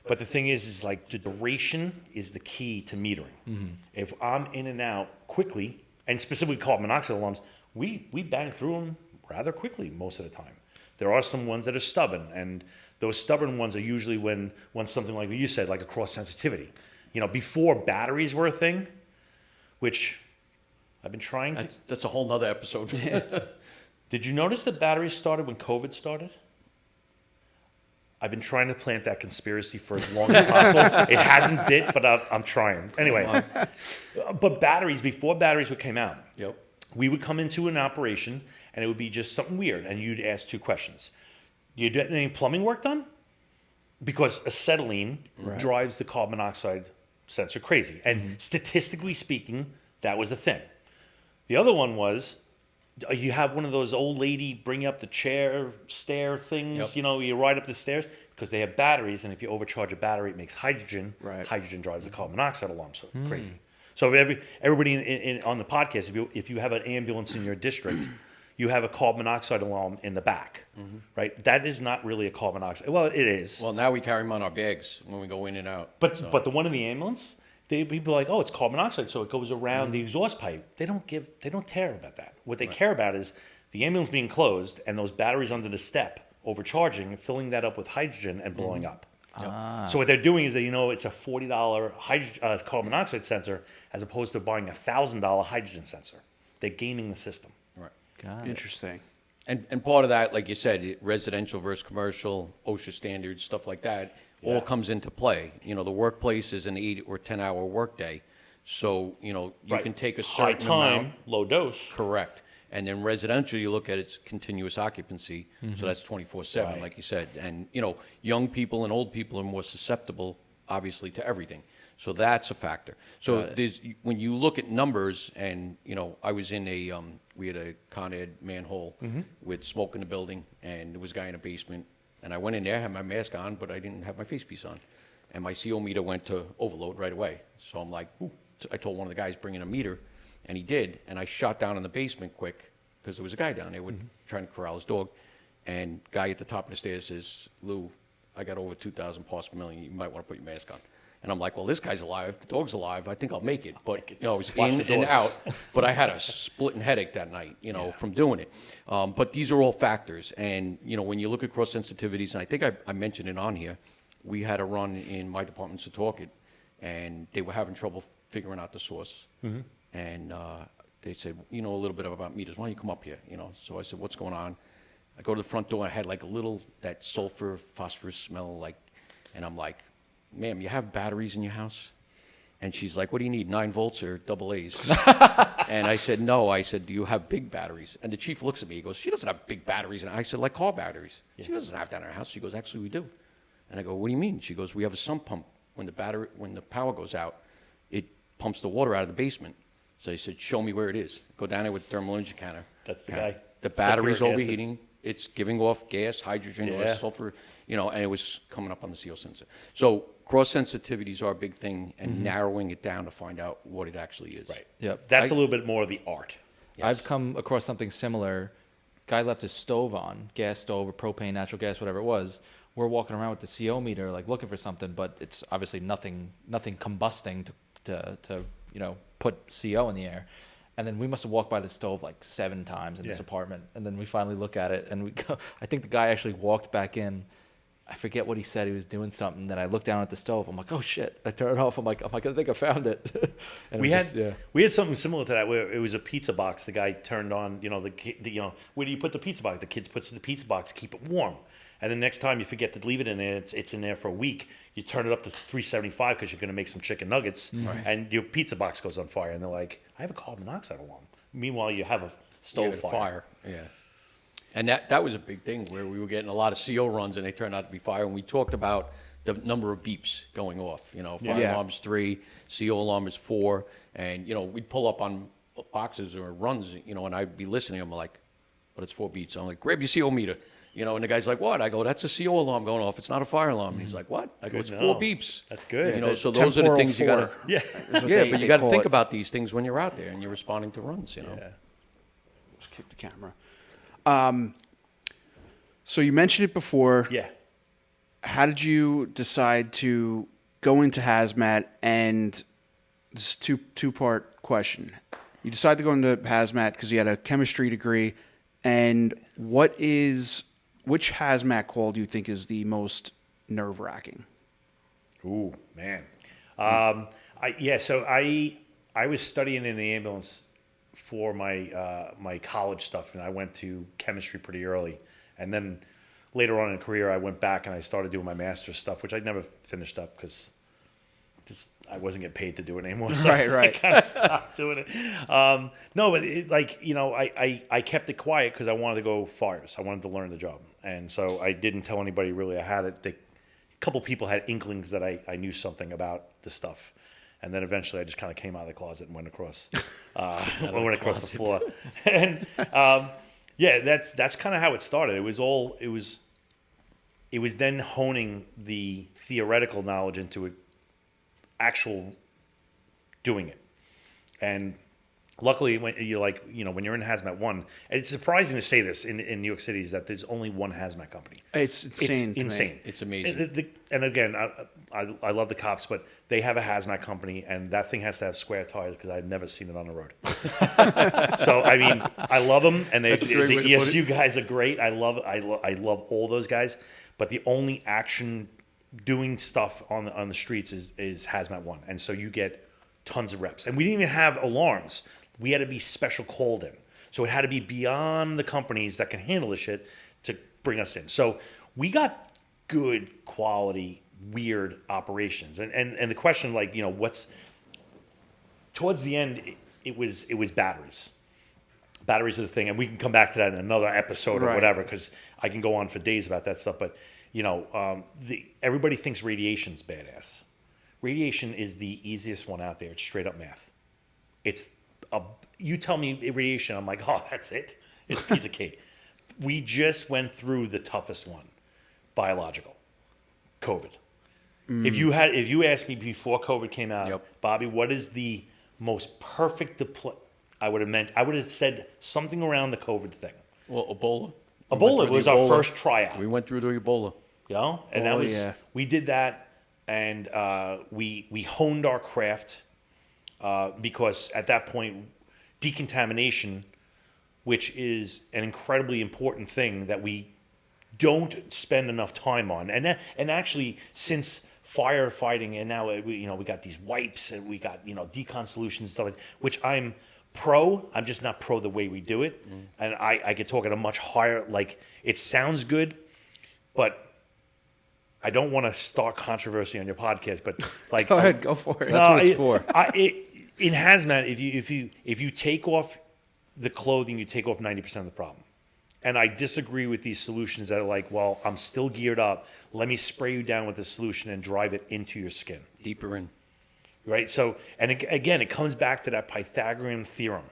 But the thing is like the duration is the key to metering. Mm-hmm. If I'm in and out quickly, and specifically carbon monoxide alarms, we bang through them rather quickly most of the time. There are some ones that are stubborn, and those stubborn ones are usually when something like what you said, like a cross sensitivity. You know, before batteries were a thing, which I've been trying to. That's a whole nother episode. Did you notice that batteries started when COVID started? I've been trying to plant that conspiracy for as long as possible. It hasn't bit, but I'm trying. Anyway, but batteries, before batteries came out, Yep. we would come into an operation and it would be just something weird. And you'd ask two questions. You get any plumbing work done? Because acetylene drives the carbon monoxide sensor crazy. And statistically speaking, that was a thing. The other one was, you have one of those old lady bring up the stair things, Yep. you know, you ride up the stairs because they have batteries, and if you overcharge a battery, it makes hydrogen. Right. Hydrogen drives the carbon monoxide alarm, so crazy. So everybody on the podcast, if you have an ambulance in your district, you have a carbon monoxide alarm in the back, right? That is not really a carbon monoxide. Well, it is. Well, now we carry them on our bags when we go in and out. But the one in the ambulance, people are like, oh, it's carbon monoxide, so it goes around the exhaust pipe. They don't care about that. What they care about is the ambulance being closed and those batteries under the step overcharging, filling that up with hydrogen and blowing up. So what they're doing is that, it's a $40 carbon monoxide sensor as opposed to buying a $1,000 hydrogen sensor. They're gaming the system. Right. Got it. Interesting. And part of that, like you said, residential versus commercial, OSHA standards, stuff like that, all comes into play. The workplace is an 8 or 10 hour workday. So, you Right. can take a High certain time, amount. low dose. Correct. And then residential, you look at its continuous occupancy. So that's 24/7, Right. like you said. And, young people and old people are more susceptible, obviously, to everything. So that's a factor. So when you look at numbers, and, I was in we had a Con Ed manhole with smoke in the building, and there was a guy in a basement. And I went in there, had my mask on, but I didn't have my face piece on. And my CO meter went to overload right away. So I'm like, ooh. I told one of the guys, bring in a meter. And he did. And I shot down in the basement quick because there was a guy down there trying to corral his dog. And guy at the top of the stairs says, Lou, I got over 2,000 parts per million. You might want to put your mask on. And I'm like, well, this guy's alive, the dog's alive, I think I'll make it. But, I was Watch in the and dogs. out, but I had a splitting headache that night, from doing it. But these are all factors. And, when you look at cross sensitivities, and I think I mentioned it on here, we had a run in my department, Setauket, and they were having trouble figuring out the source. And they said, a little bit about meters. Why don't you come up here? So I said, what's going on? I go to the front door. I had like a little, that sulfur, phosphorus smell, and I'm like, ma'am, you have batteries in your house? And she's like, what do you need, 9 volts or double A's? And I said, no. I said, do you have big batteries? And the chief looks at me. He goes, she doesn't have big batteries. And I said, like car batteries. She doesn't have that in her house. She goes, actually, we do. And I go, what do you mean? She goes, we have a sump pump. When the power goes out, it pumps the water out of the basement. So he said, show me where it is. Go down there with the thermal imaging counter. That's the guy. The battery's Sulfuric acid. overheating. It's giving off gas, hydrogen, or Yeah. sulfur, and it was coming up on the CO sensor. So cross sensitivities are a big thing, and narrowing it down to find out what it actually is. Right. Yep. That's a little bit more of the art. I've come across something similar. Guy left his stove on, gas stove or propane, natural gas, whatever it was. We're walking around with the CO meter, like looking for something, but it's obviously nothing combusting to put CO in the air. And then we must have walked by the stove like 7 times in this apartment. And then we finally look at it, and we go. I think the guy actually walked back in. I forget what he said. He was doing something. Then I looked down at the stove. I'm like, oh shit! I turn it off. I'm like, I think I found it. And We it had was just, we had something similar to that where it was a pizza box. The guy turned on, where do you put the pizza box? The kids puts the pizza box to keep it warm. And then next time you forget to leave it in there, it's in there for a week. You turn it up to 375 because you're going to make some chicken nuggets, and your pizza box goes on fire. And they're like, I have a carbon monoxide alarm. Meanwhile, you have a stove fire. Yeah. And that was a big thing where we were getting a lot of CO runs, and they turned out to be fire. And we talked about the number of beeps going off. Fire alarm's 3, CO alarm is 4. And, we'd pull up on boxes or runs, and I'd be listening. I'm like, but it's 4 beeps. I'm like, grab your CO meter. And the guy's like, what? I go, that's a CO alarm going off. It's not a fire alarm. And he's like, what? I go, it's 4 beeps. That's good. So those are the things you got to... Yeah. Yeah, but you got to think about these things when you're out there and you're responding to runs, Yeah. Just kick the camera. So you mentioned it before. Yeah. How did you decide to go into hazmat? And this is two-part question. You decided to go into hazmat because you had a chemistry degree. And which hazmat call do you think is the most nerve-wracking? Ooh, man. So I was studying in the ambulance for my my college stuff, and I went to chemistry pretty early. And then later on in the career, I went back and I started doing my master's stuff, which I never finished up because I wasn't getting paid to do it anymore. So Right. I kind of stopped doing it. No, but I kept it quiet because I wanted to go fires. I wanted to learn the job. And so I didn't tell anybody really I had it. A couple people had inklings that I knew something about the stuff. And then eventually I just kind of came out of the closet and went across, across the floor. And that's kind of how it started. It was then honing the theoretical knowledge into actual doing it. And luckily, when you're in Hazmat 1, and it's surprising to say this in New York City, is that there's only one hazmat company. It's insane. It's insane. It's amazing. And again, I love the cops, but they have a hazmat company, and that thing has to have square tires because I've never seen it on the road. So I mean, I love them, and the ESU guys are great. I love all those guys, but the only action doing stuff on the streets is Hazmat 1, and so you get tons of reps. And we didn't even have alarms. We had to be special called in. So it had to be beyond the companies that can handle the shit to bring us in. So we got good quality, weird operations. And the question, what's towards the end, it was batteries. Batteries are the thing, and we can come back to that in another episode or whatever, because I can go on for days about that stuff. But everybody thinks radiation's badass. Radiation is the easiest one out there. It's straight up math. You tell me radiation, I'm like, oh, that's it. It's a piece of cake. We just went through the toughest one, biological, COVID. If you asked me before COVID came out, Bobby, what is the most perfect I would have said something around the COVID thing. Well, Ebola. Ebola was our first tryout. We went through the Ebola. And we did that and we honed our craft because at that point, decontamination, which is an incredibly important thing that we don't spend enough time on, and actually since firefighting, and now we got these wipes and we got decon solutions and stuff like, which I'm pro. I'm just not pro the way we do it, and I could talk at a much higher. Like, it sounds good, but I don't want to start controversy on your podcast. But like, Go ahead, go for it. That's what it's for. In hazmat, if you take off the clothing, you take off 90% of the problem. And I disagree with these solutions that are like, well, I'm still geared up. Let me spray you down with this solution and drive it into your skin. Deeper in. Right? So, and again, it comes back to that Pythagorean theorem.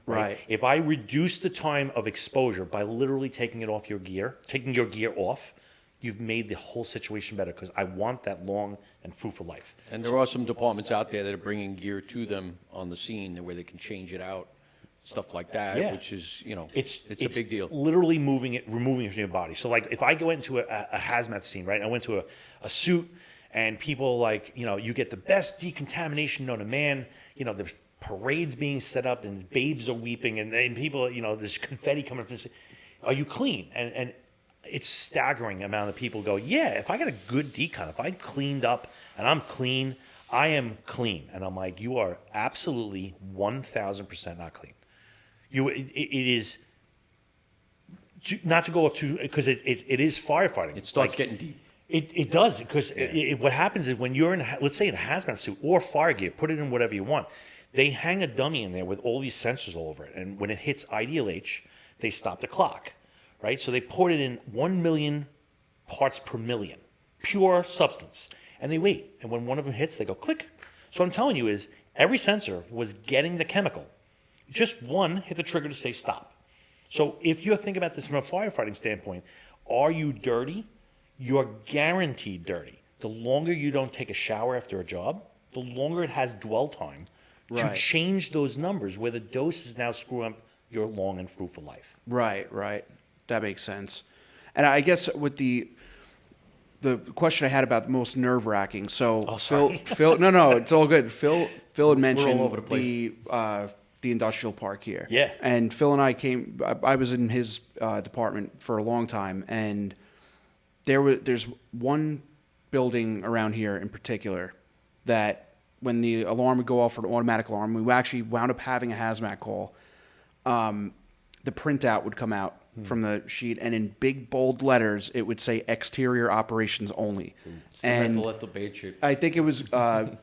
Right. If I reduce the time of exposure by literally taking your gear off, you've made the whole situation better, because I want that long and fruitful life. And there are some departments out there that are bringing gear to them on the scene where they can change it out, stuff like that, Yeah. which is, It's a big deal. Literally removing it from your body. So like, if I go into a hazmat scene, right? I went to a suit, and people like, you get the best decontamination known to man. There's parades being set up, and babes are weeping, and people, there's confetti coming from this. Are you clean? And it's staggering amount of people go, yeah, if I got a good decon, if I cleaned up and I'm clean, I am clean. And I'm like, you are absolutely 1,000% not clean. It is, not to go off too, because it is firefighting. It starts getting deep. It does, because what happens is when you're in, let's say in a hazmat suit or fire gear, put it in whatever you want, they hang a dummy in there with all these sensors all over it. And when it hits IDLH, they stop the clock, right? So they put it in 1 million parts per million, pure substance. And they wait. And when one of them hits, they go click. So what I'm telling you is every sensor was getting the chemical. Just one hit the trigger to say stop. So if you think about this from a firefighting standpoint, are you dirty? You're guaranteed dirty. The longer you don't take a shower after a job, the longer it has dwell time to Right. change those numbers, where the dose is now screwing up your long and fruitful life. Right. That makes sense. And I guess with the question I had about the most nerve wracking. So Phil, no, it's all good. Phil had mentioned all over the place. The industrial park here. Yeah. And Phil and I was in his department for a long time, and there's one building around here in particular that when the alarm would go off for an automatic alarm, we actually wound up having a hazmat call. The printout would come out from the sheet, and in big bold letters, it would say exterior operations only. And let the bait shoot. I think it was, and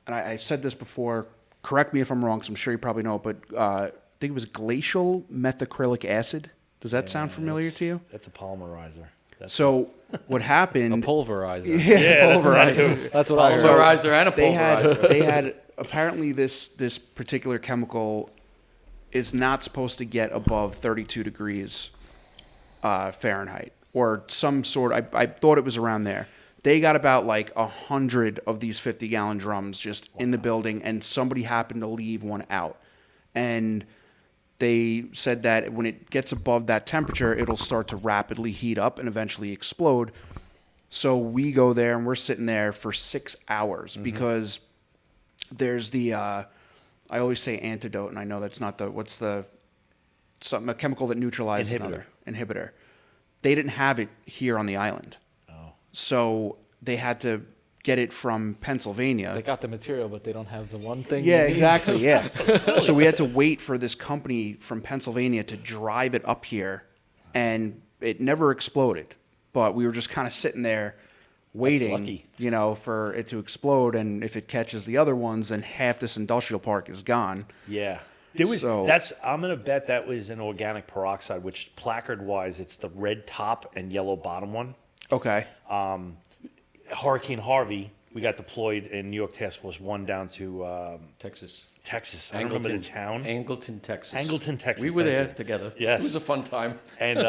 I said this before, correct me if I'm wrong, because I'm sure you probably know it, but I think it was glacial methacrylic acid. Does that sound familiar to you? That's a polymerizer. So what happened? A pulverizer. Yeah, pulverizer. That's what I heard. Pulverizer and a pulverizer. They had apparently this particular chemical is not supposed to get above 32 degrees Fahrenheit, or some sort. I thought it was around there. They got about like 100 of these 50-gallon drums just in the building, and somebody happened to leave one out. And they said that when it gets above that temperature, it'll start to rapidly heat up and eventually explode. So we go there, and we're sitting there for 6 hours because there's the, I always say antidote, and I know that's not a chemical that neutralizes another inhibitor. They didn't have it here on the island. So they had to get it from Pennsylvania. They got the material, but they don't have the one thing. Yeah, you need. exactly. Yeah. So we had to wait for this company from Pennsylvania to drive it up here, and it never exploded. But we were just kind of sitting there waiting, lucky. for it to explode. And if it catches the other ones, then half this industrial park is gone. Yeah. I'm gonna bet that was an organic peroxide, which placard-wise, it's the red top and yellow bottom one. Okay. Hurricane Harvey, we got deployed in New York Task Force 1 down to Texas. Texas. I don't remember the town. Angleton, Texas. Angleton, Texas. We were thank there you. together. Yes. It was a fun time. And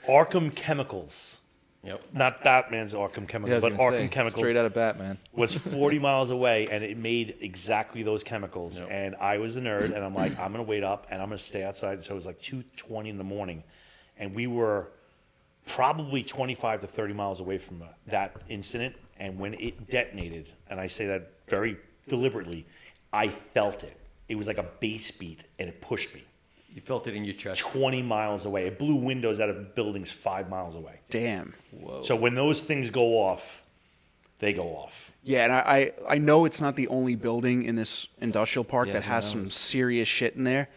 Arkham Chemicals. Yep. Not Batman's Arkham Yeah, I Chemicals, was but gonna Arkham say, Chemicals straight out of Batman. was 40 miles away, and it made exactly those chemicals. Yep. And I was a nerd, and I'm like, I'm going to wait up, and I'm going to stay outside. So it was like 2:20 in the morning, and we were probably 25 to 30 miles away from that incident, And when it detonated, and I say that very deliberately, I felt it. It was like a bass beat, and it pushed me You felt it in your chest. 20 miles away. It blew windows out of buildings 5 miles away. Damn. So when those things go off, they go off. Yeah, and I know it's not the only building in this industrial park that has some serious shit in there.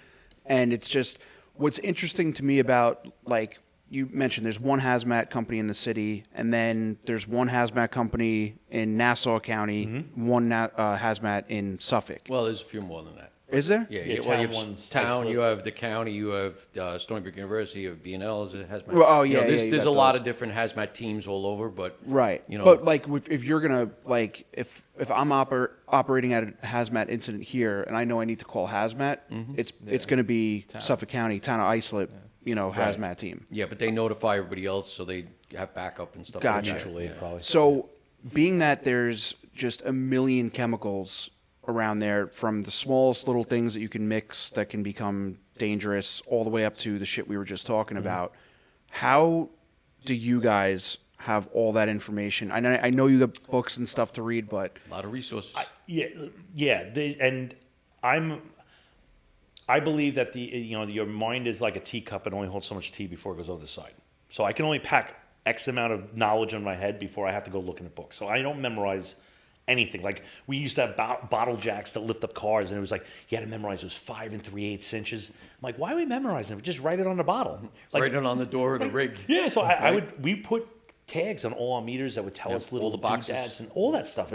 And it's just, what's interesting to me about, like, you mentioned there's one hazmat company in the city, and then there's one hazmat company in Nassau County, one hazmat in Suffolk. Well, there's a few more than that. Is there? Yeah, Yeah, well, town you have ones, town, isolate. you have the county, you have Stony Brook University, you have B&L, it has Well, oh, yeah, there's, yeah, you there's a got lot those. of different hazmat teams all over, but Right. you know, But like, if you're gonna like, if I'm operating at a hazmat incident here, and I know I need to call hazmat, it's gonna be Suffolk County, town of Islip, hazmat team. yeah, but they notify everybody else so they have backup and stuff. Gotcha. Like that. Mutual aid, probably. So, being that there's just a million chemicals around there, from the smallest little things that you can mix that can become dangerous, all the way up to the shit we were just talking about, how do you guys have all that information? I know you got books and stuff to read, but A lot of resources. And I believe that your mind is like a teacup and only holds so much tea before it goes over the side. So I can only pack X amount of knowledge in my head before I have to go looking at books. So I don't memorize anything. Like, we used to have bottle jacks that lift up cars, and it was like you had to memorize those 5 3/8 inches. I'm like, why are we memorizing it? Just write it on the bottle. Like, Write it on the door of the rig. yeah, so we put tags on all our meters that would tell us little all the boxes. doodads and all that stuff.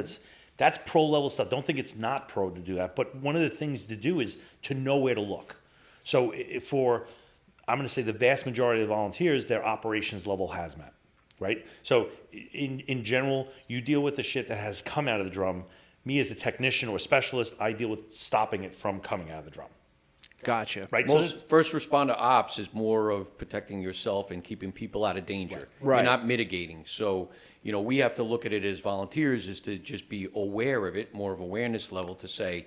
That's pro level stuff. Don't think it's not pro to do that. But one of the things to do is to know where to look. So I'm going to say the vast majority of the volunteers, they're operations level hazmat, right? So in general, you deal with the shit that has come out of the drum. Me as the technician or specialist, I deal with stopping it from coming out of the drum. gotcha. Right. Most first responder ops is more of protecting yourself and keeping people out of danger. Right. You're not mitigating. So, we have to look at it as volunteers is to just be aware of it, more of awareness level to say,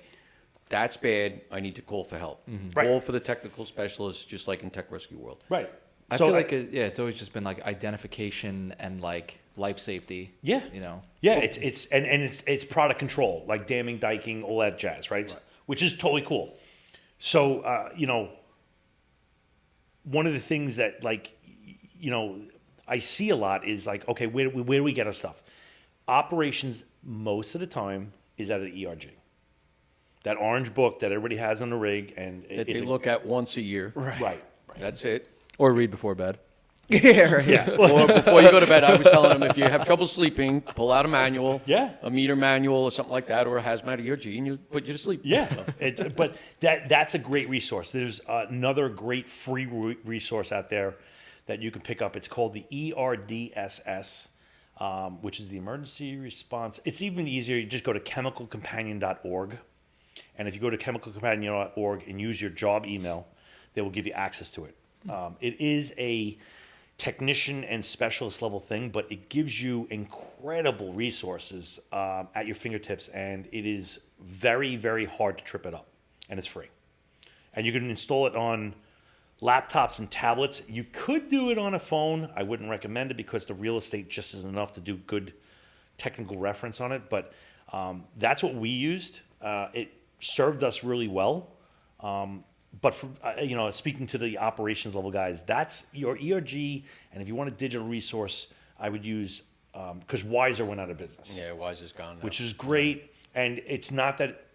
that's bad, I need to call for help. Right. Call for the technical specialist, just like in tech rescue world. Right. I feel like it's always just been like identification and like life safety. Yeah. Yeah, it's product control, like damming, diking, all that jazz, right? Which is totally cool. So one of the things that I see a lot is like, okay, where do we get our stuff? Operations most of the time is out of the ERG. That orange book that everybody has on the rig, and That they look at once a year. right. That's it. or read before bed. Yeah, right. Yeah. Or before you go to bed, I was telling them if you have trouble sleeping, pull out a manual, Yeah. a meter manual or something like that, or a hazmat ERG, and you put you to sleep. Yeah, but that's a great resource. There's another great free resource out there that you can pick up. It's called the ERDSS, which is the Emergency Response. It's even easier. You just go to chemicalcompanion.org, and if you go to chemicalcompanion.org and use your job email, they will give you access to it. It is a technician and specialist level thing, but it gives you incredible resources at your fingertips, and it is very, very hard to trip it up, and it's free. And you can install it on laptops and tablets. You could do it on a phone. I wouldn't recommend it because the real estate just isn't enough to do good technical reference on it, but that's what we used. It served us really well. But for, speaking to the operations level guys, that's your ERG. And if you want a digital resource, I would use, because Wiser went out of business, Yeah, Wise is gone now. which is great. And it's not that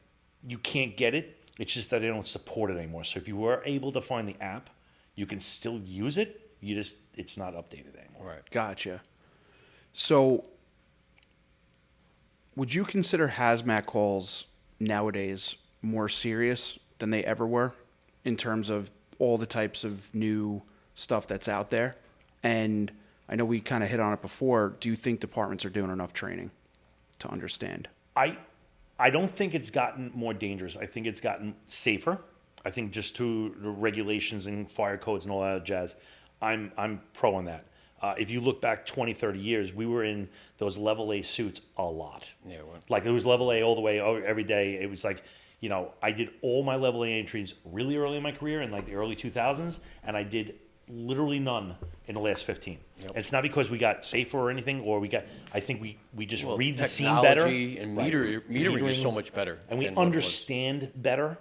you can't get it. It's just that they don't support it anymore. So if you were able to find the app, you can still use it. It's not updated anymore. Right. Gotcha. So, would you consider hazmat calls nowadays more serious than they ever were in terms of all the types of new stuff that's out there? And I know we kind of hit on it before. Do you think departments are doing enough training to understand? I don't think it's gotten more dangerous. I think it's gotten safer. I think just to the regulations and fire codes and all that jazz, I'm pro on that. If you look back 20, 30 years, we were in those level A suits a lot. Yeah, well, Like it was level A all the way every day. It was like, I did all my level A entries really early in my career in like the early 2000s, and I did literally none in the last 15. It's not because we got safer or anything, or I think we just read the scene better. Technology and metering is so much better. And we than what it was. understand better.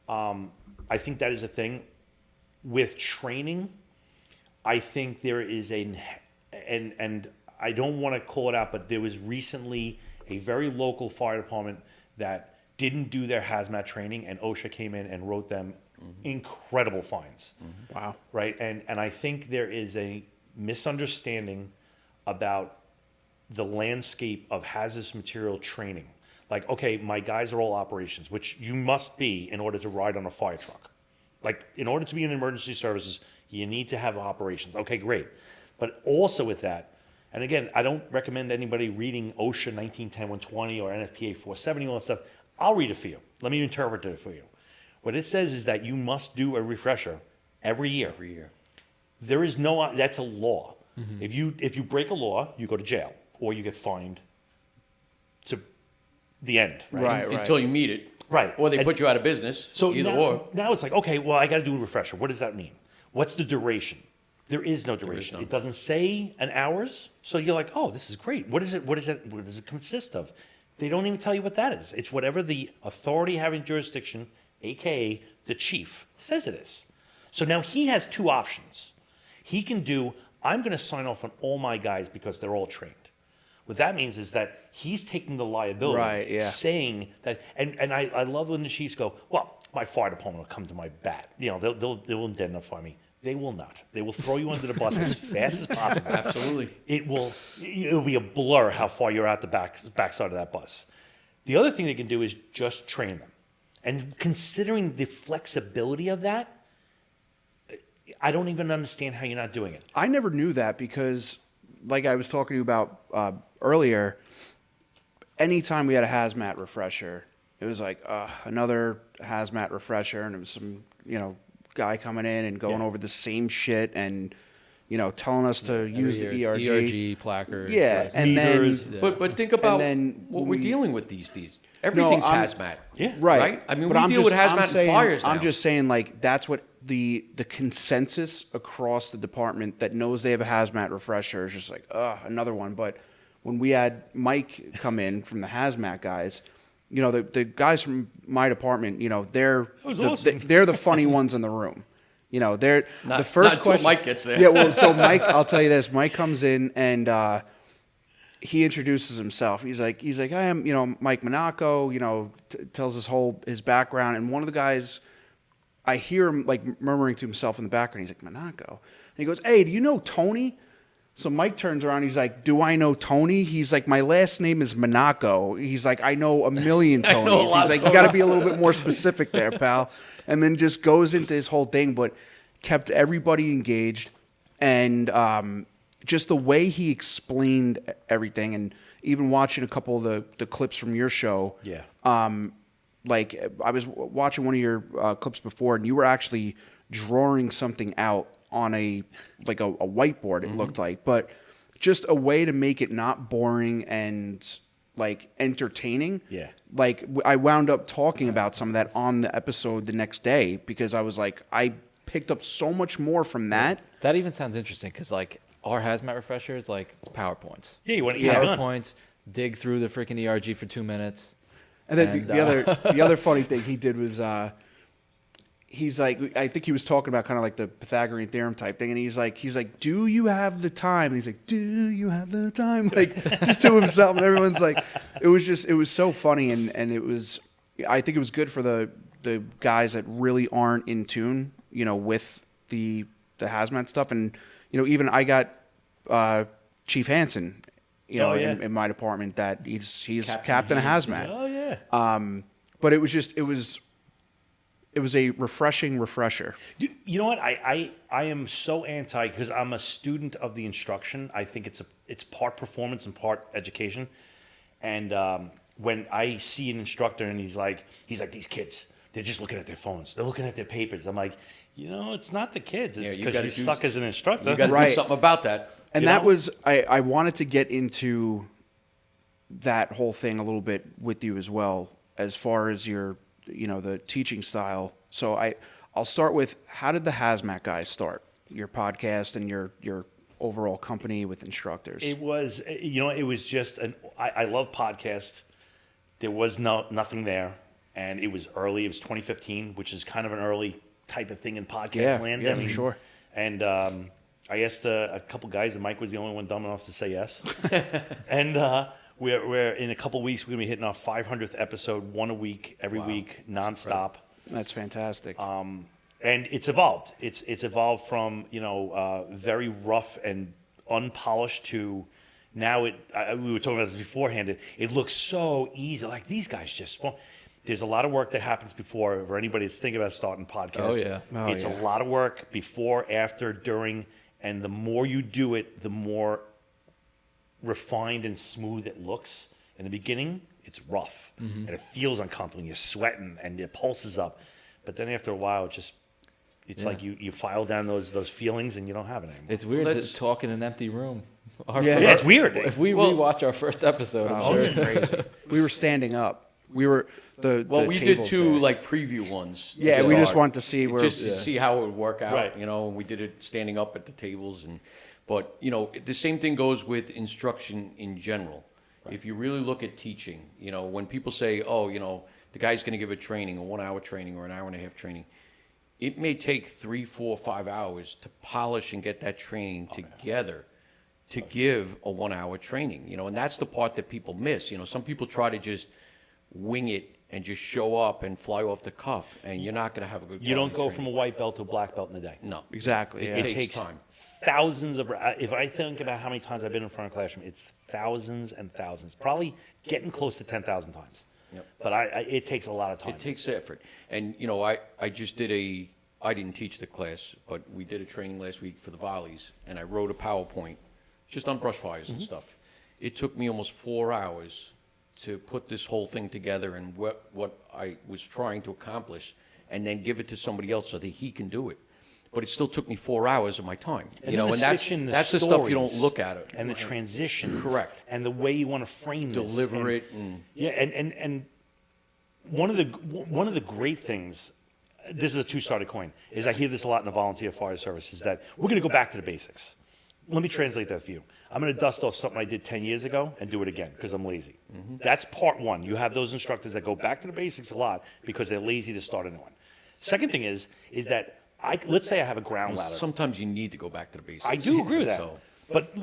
I think that is a thing. With training, I think there is and I don't want to call it out, but there was recently a very local fire department that didn't do their hazmat training, and OSHA came in and wrote them incredible fines. Wow. Right? And I think there is a misunderstanding about the landscape of hazardous material training. Like, okay, my guys are all operations, which you must be in order to ride on a fire truck. Like, in order to be in emergency services, you need to have operations. Okay, great. But also with that, and again, I don't recommend anybody reading OSHA 1910-120 or NFPA 470, all that stuff. I'll read it for you. Let me interpret it for you. What it says is that you must do a refresher every year. Every year. There is no, that's a law. If you break a law, you go to jail or you get fined to the end. Right. Until you meet it. Right. Or they And- put you out of business. So either now, or. now it's like, okay, well, I got to do a refresher. What does that mean? What's the duration? There is no duration. none. It doesn't say an hours. So you're like, oh, this is great. What is it? What does it consist of? They don't even tell you what that is. It's whatever the authority having jurisdiction, aka the chief, says it is. So now he has two options. He can do, I'm going to sign off on all my guys because they're all trained. What that means is that he's taking the liability, Right, yeah. saying that, and I love when the chiefs go, well, my fire department will come to my bat. You know, they'll indemnify me. They will not. They will throw you under the bus as fast as possible. Absolutely. It'll be a blur how far you're out the backside of that bus. The other thing they can do is just train them. And considering the flexibility of that, I don't even understand how you're not doing it. I never knew that because, like I was talking to you about earlier, anytime we had a hazmat refresher, it was like another hazmat refresher, and it was some, guy coming in and going over the same shit and, telling us to use the Every year ERG. it's ERG, placards. Yeah, license. and meters. then But think about then what we're we- dealing with these. Everything's I'm- hazmat. Yeah. right. I mean, But we I'm deal with I'm hazmat and saying- fires now. I'm just saying, like, that's what the consensus across the department that knows they have a hazmat refresher is just like, another one. But when we had Mike come in from the HazMat Guys, the guys from my department, they're was the, awesome. they're the funny ones in the room. They're Not- the first not until question. Mike gets there. Yeah, well, so Mike, I'll tell you this. Mike comes in and he introduces himself. He's like, I am, Mike Monaco. Tells his background. And one of the guys, I hear him like murmuring to himself in the background. He's like, Monaco. And he goes, hey, do you know Tony? So Mike turns around. He's like, do I know Tony? He's like, my last name is Monaco. He's like, I know a million Tonys. know a lot He's like, of you got to be a little bit more specific there, pal. And then just goes into his whole thing, but kept everybody engaged. And just the way he explained everything, and even watching a couple of the clips from your show. Yeah. Like I was watching one of your clips before, and you were actually drawing something out on a whiteboard. It looked like, but just a way to make it not boring and like entertaining. Yeah. Like I wound up talking about some of that on the episode the next day because I was like, I picked up so much more from that. That even sounds interesting because like our hazmat refreshers, like it's PowerPoints. Yeah, you want to eat it done. PowerPoints, dig through the freaking ERG for 2 minutes. And then And, the other funny thing he did was he's like, I think he was talking about kind of like the Pythagorean theorem type thing, and he's like, do you have the time? And he's like, do you have the time? Like just to himself, and everyone's like, it was so funny, and it was, I think it was good for the guys that really aren't in tune, with the hazmat stuff, and even I got Chief Hansen, in my department that he's captain of hazmat. Oh yeah. But it was a refreshing refresher. You know what? I am so anti because I'm a student of the instruction. I think it's part performance and part education. And when I see an instructor and he's like these kids, they're just looking at their phones. They're looking at their papers. I'm like, it's not the kids. It's you because gotta you do- suck as an instructor. You got to Right. do something about that. And You that know? was I wanted to get into that whole thing a little bit with you as well, as far as your the teaching style. So I'll start with, how did the HazMat Guys start? your podcast and your overall company with instructors? It was, it was just I love podcasts. There was nothing there, and it was early. It was 2015, which is kind of an early type of thing in podcast land. Yeah, for sure. And I asked a couple guys, and Mike was the only one dumb enough to say yes. And we're in a couple weeks, we're going to be hitting our 500th episode, one a week, every week, nonstop. That's fantastic. And it's evolved. It's evolved from very rough and unpolished to now. We were talking about this beforehand. It looks so easy. Like these guys just. There's a lot of work that happens before for anybody that's thinking about starting podcasts. It's a lot of work before, after, during, and the more you do it, the more refined and smooth it looks. In the beginning, it's rough and it feels uncomfortable. And you're sweating and your pulse is up, but then after a while, it's like you file down those feelings and you don't have it anymore. It's weird to talk in an empty room. It's weird. If we rewatch our first episode, It's crazy. We were standing up. We were we did two preview ones. Yeah, we just wanted to see where to see how it would work out. Right. And we did it standing up at the tables, but the same thing goes with instruction in general. Right. If you really look at teaching, when people say, the guy's going to give a training, a 1 hour training or an hour and a half training, it may take 3, 4, 5 hours to polish and get that training together to give a 1 hour training. And that's the part that people miss. Some people try to just wing it and just show up and fly off the cuff, and you're not going to have a good. You don't go from a white belt to a black belt in a day. No, exactly. It takes time. Thousands of. If I think about how many times I've been in front of a classroom, it's thousands and thousands. Probably getting close to 10,000 times. Yep. But it takes a lot of time. It takes effort, and I just did I didn't teach the class, but we did a training last week for the volleys, and I wrote a PowerPoint just on brush fires and stuff. It took me almost 4 hours to put this whole thing together and what I was trying to accomplish, and then give it to somebody else so that he can do it. But it still took me 4 hours of my time. And that's the stuff you don't look at it. And the transitions. Correct. And the way you want to frame this. Deliver it. And one of the great things, this is a two-sided coin, is I hear this a lot in the volunteer fire service, is that we're going to go back to the basics. Let me translate that for you. I'm going to dust off something I did 10 years ago and do it again because I'm lazy. That's part one. You have those instructors that go back to the basics a lot because they're lazy to start a new one. Second thing is that let's say I have a ground ladder. Sometimes you need to go back to the basics. I do agree with that. So, but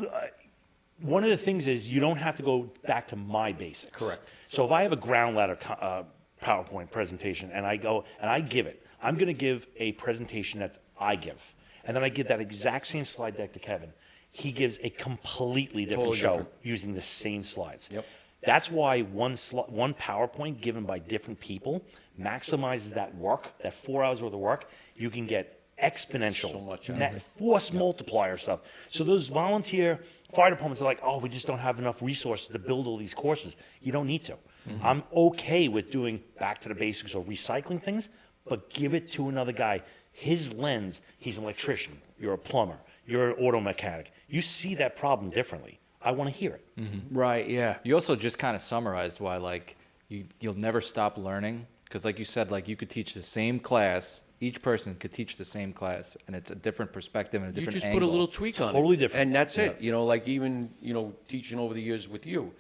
one of the things is you don't have to go back to my basics. Correct. So if I have a ground ladder PowerPoint presentation and I go and I give it, I'm going to give a presentation that I give. And then I give that exact same slide deck to Kevin. He gives a completely different show using the same slides. Yep. That's why one PowerPoint given by different people maximizes that work, that 4 hours worth of work. You can get exponential, So much out of it. force multiplier stuff. So those volunteer fire departments are like, we just don't have enough resources to build all these courses. You don't need to. I'm okay with doing back to the basics or recycling things, but give it to another guy. His lens, he's an electrician, you're a plumber, you're an auto mechanic. You see that problem differently. I want to hear it. Right, yeah. You also just kind of summarized why you'll never stop learning, because like you said, you could teach the same class. Each person could teach the same class, and it's a different perspective and a you different just angle. put a little tweak on it. Totally different. And that's it. Even teaching over the years with you,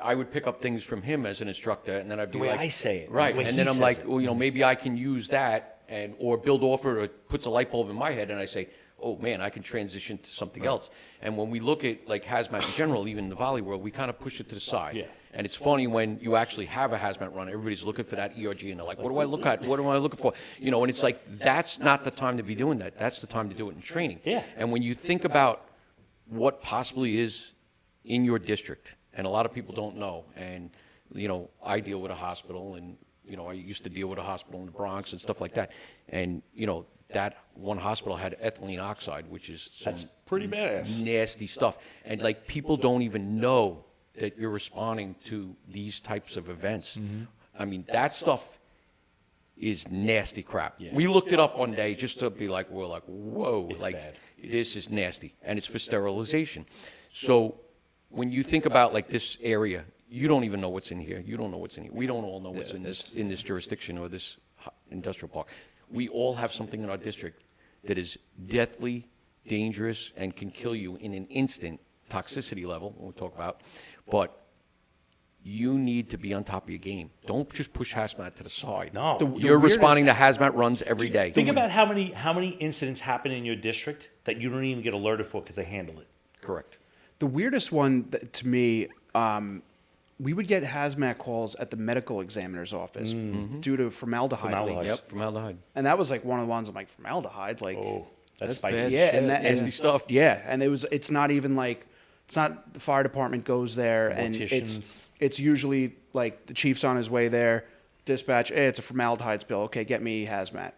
I would pick up things from him as an instructor, and then I'd be The way like, I say it, right? the way And he then I'm says like, it. well, maybe I can use that, or build off it, or it puts a light bulb in my head, and I say, oh man, I can transition to something else. And when we look at hazmat in general, even in the volley world, we kind of push it to the side. Yeah. And it's funny when you actually have a hazmat run, everybody's looking for that ERG, and they're like, what do I look at? What am I looking for? And it's like, that's not the time to be doing that. That's the time to do it in training. Yeah. And when you think about what possibly is in your district, and a lot of people don't know, and, I deal with a hospital, and, I used to deal with a hospital in the Bronx and stuff like that. And, that one hospital had ethylene oxide, which is That's pretty badass. nasty stuff. And people don't even know that you're responding to these types of events. I mean, that stuff is nasty crap. Yeah. We looked it up one day just to be like, we're like, whoa, It's bad. this is nasty, and it's for sterilization. So when you think about this area, you don't even know what's in here. You don't know what's in here. We don't all know what's in this jurisdiction or this industrial park. We all have something in our district that is deathly dangerous and can kill you in an instant, toxicity level, we'll talk about, but you need to be on top of your game. Don't just push hazmat to the side. No. You're responding to hazmat runs every day. Think about how many incidents happen in your district that you don't even get alerted for because they handle it. Correct. The weirdest one to me, we would get hazmat calls at the medical examiner's office due to formaldehyde Formaldehyde. leaks. Yep, formaldehyde. And that was like one of the ones I'm like, formaldehyde? Like, Oh, that's bad. spicy. yeah, shit. and that, Nasty stuff. Yeah, and it's not even like, it's not the fire department goes there, and Morticians. it's usually like the chief's on his way there, dispatch, hey, it's a formaldehyde spill. Okay, get me hazmat.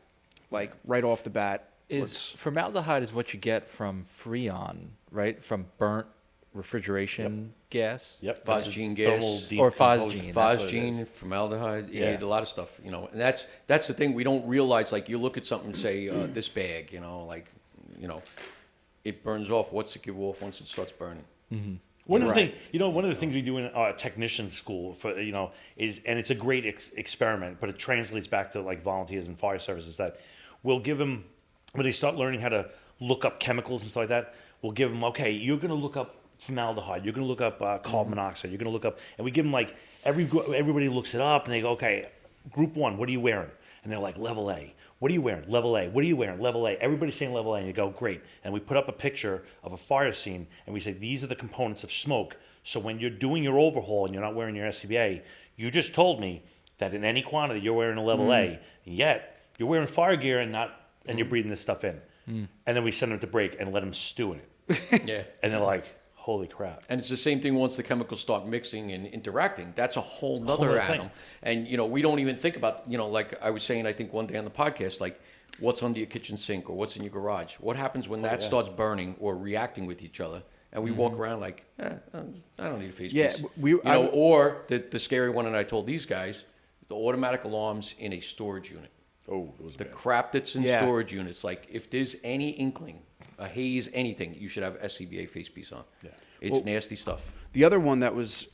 Like right off the bat. Formaldehyde is what you get from Freon, right? From burnt refrigeration gas. Yep. Phosgene gas. Thermal Or decomposition. phosgene. That's what it Phosgene, is. formaldehyde, Yeah. a lot of stuff, and that's the thing we don't realize. Like you look at something and say, this bag, it burns off. What's it give off once it starts burning? One of the things we do in technician school is, and it's a great experiment, but it translates back to like volunteers and fire services, that we'll give them, when they start learning how to look up chemicals and stuff like that, we'll give them, okay, you're going to look up formaldehyde, you're going to look up carbon monoxide, you're going to look up, and we give them like, everybody looks it up and they go, okay, group 1, what are you wearing? And they're like, level A. What are you wearing? Level A. What are you wearing? Level A. Everybody's saying level A, and you go, great. And we put up a picture of a fire scene, and we say, these are the components of smoke. So when you're doing your overhaul and you're not wearing your SCBA, you just told me that in any quantity you're wearing a level A, and yet you're wearing fire gear and you're breathing this stuff in. And then we send them to break and let them stew in it. Yeah. And they're like, holy crap. And it's the same thing once the chemicals start mixing and interacting. That's a whole nother nother atom. thing. And, we don't even think about, like I was saying, I think one day on the podcast, like what's under your kitchen sink or what's in your garage. What happens when that starts burning or reacting with each other? And we walk around like, I don't need a face Yeah, piece. Or the scary one, and I told these guys, the automatic alarms in a storage unit. Oh, it was The bad. crap that's in Yeah. storage units, like if there's any inkling, a haze, anything, you should have SCBA face piece on. Yeah. It's nasty stuff. The other one that was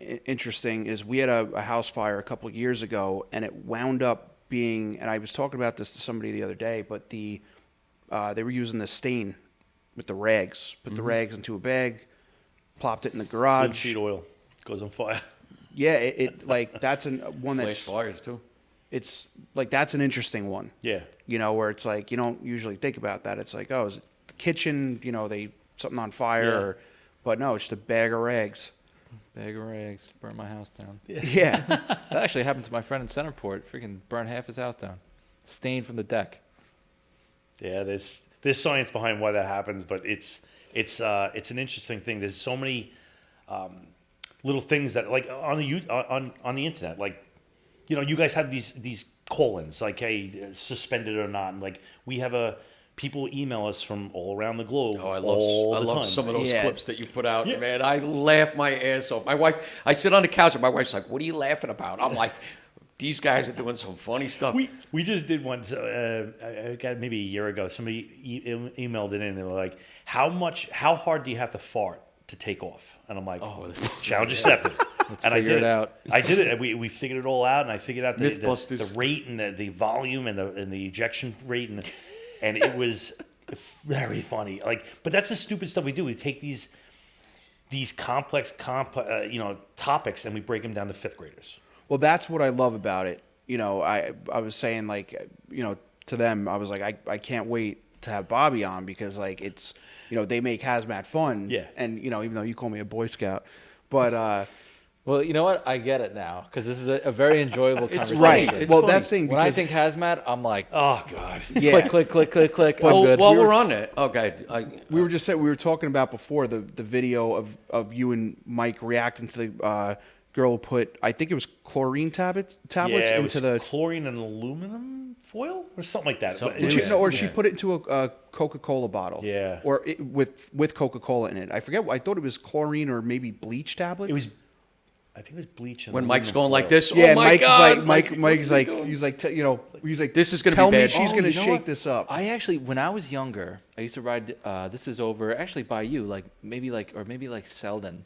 interesting is we had a house fire a couple of years ago, and it wound up being, and I was talking about this to somebody the other day, but they were using the stain with the rags. Put the rags into a bag, plopped it in the garage. Linseed oil goes on fire. Yeah, it like that's one Flash that's flyers too. it's like that's an interesting one. Yeah. Where it's like you don't usually think about that. It's like, oh, is it the kitchen? They something on fire, but no, it's just a bag of rags. Bag of rags, burn my house down. Yeah. That actually happened to my friend in Centerport. Freaking burned half his house down. Stain from the deck. Yeah, there's science behind why that happens, but it's an interesting thing. There's so many little things that, like on the internet, like you guys have these call-ins, like, hey, suspended or not, and like we have people email us from all around the globe. Oh, I all the love time. some of those Yeah. clips that you put out, Yeah. man. I laugh my ass off. My wife, I sit on the couch and my wife's like, "What are you laughing about?" I'm like, "These guys are doing some funny stuff." We just did one. I got maybe a year ago. Somebody emailed it in. They were like, "How hard do you have to fart to take off?" And I'm like, Oh, this is- challenge accepted. And figure it out. I did it. And we figured it all out, and I figured out the Mythbusters. rate and the volume and the ejection rate, and it was very funny. Like, but that's the stupid stuff we do. We take these complex topics and we break them down to fifth graders. Well, that's what I love about it. I was saying to them, I was like, I can't wait to have Bobby on because like it's, they make hazmat fun. Yeah. And even though you call me a Boy Scout, but Well, you know what? I get it now because this is a very enjoyable It's conversation. right. It's Well, funny. that's the thing. When I because- think hazmat, I'm like, Oh God. yeah. click, click, click, click, click. I'm Well, good. while we're on it, okay. We were talking about before the video of you and Mike reacting to the girl who put, I think it was chlorine tablets Yeah, it into was the. chlorine and aluminum foil or something like that. Something But it like was- that. Or she Yeah. put it into a Coca-Cola bottle. Yeah. Or with Coca-Cola in it. I forget. I thought it was chlorine or maybe bleach tablets. It was. I think it was bleach. And When aluminum Mike's going foil. like this, Yeah, oh my Mike God, is like what Mike's are you like doing? he's like This is gonna be tell me bad. she's Oh, gonna you know shake what? this up. I actually, when I was younger, I used to ride. This is over actually by you, maybe Selden.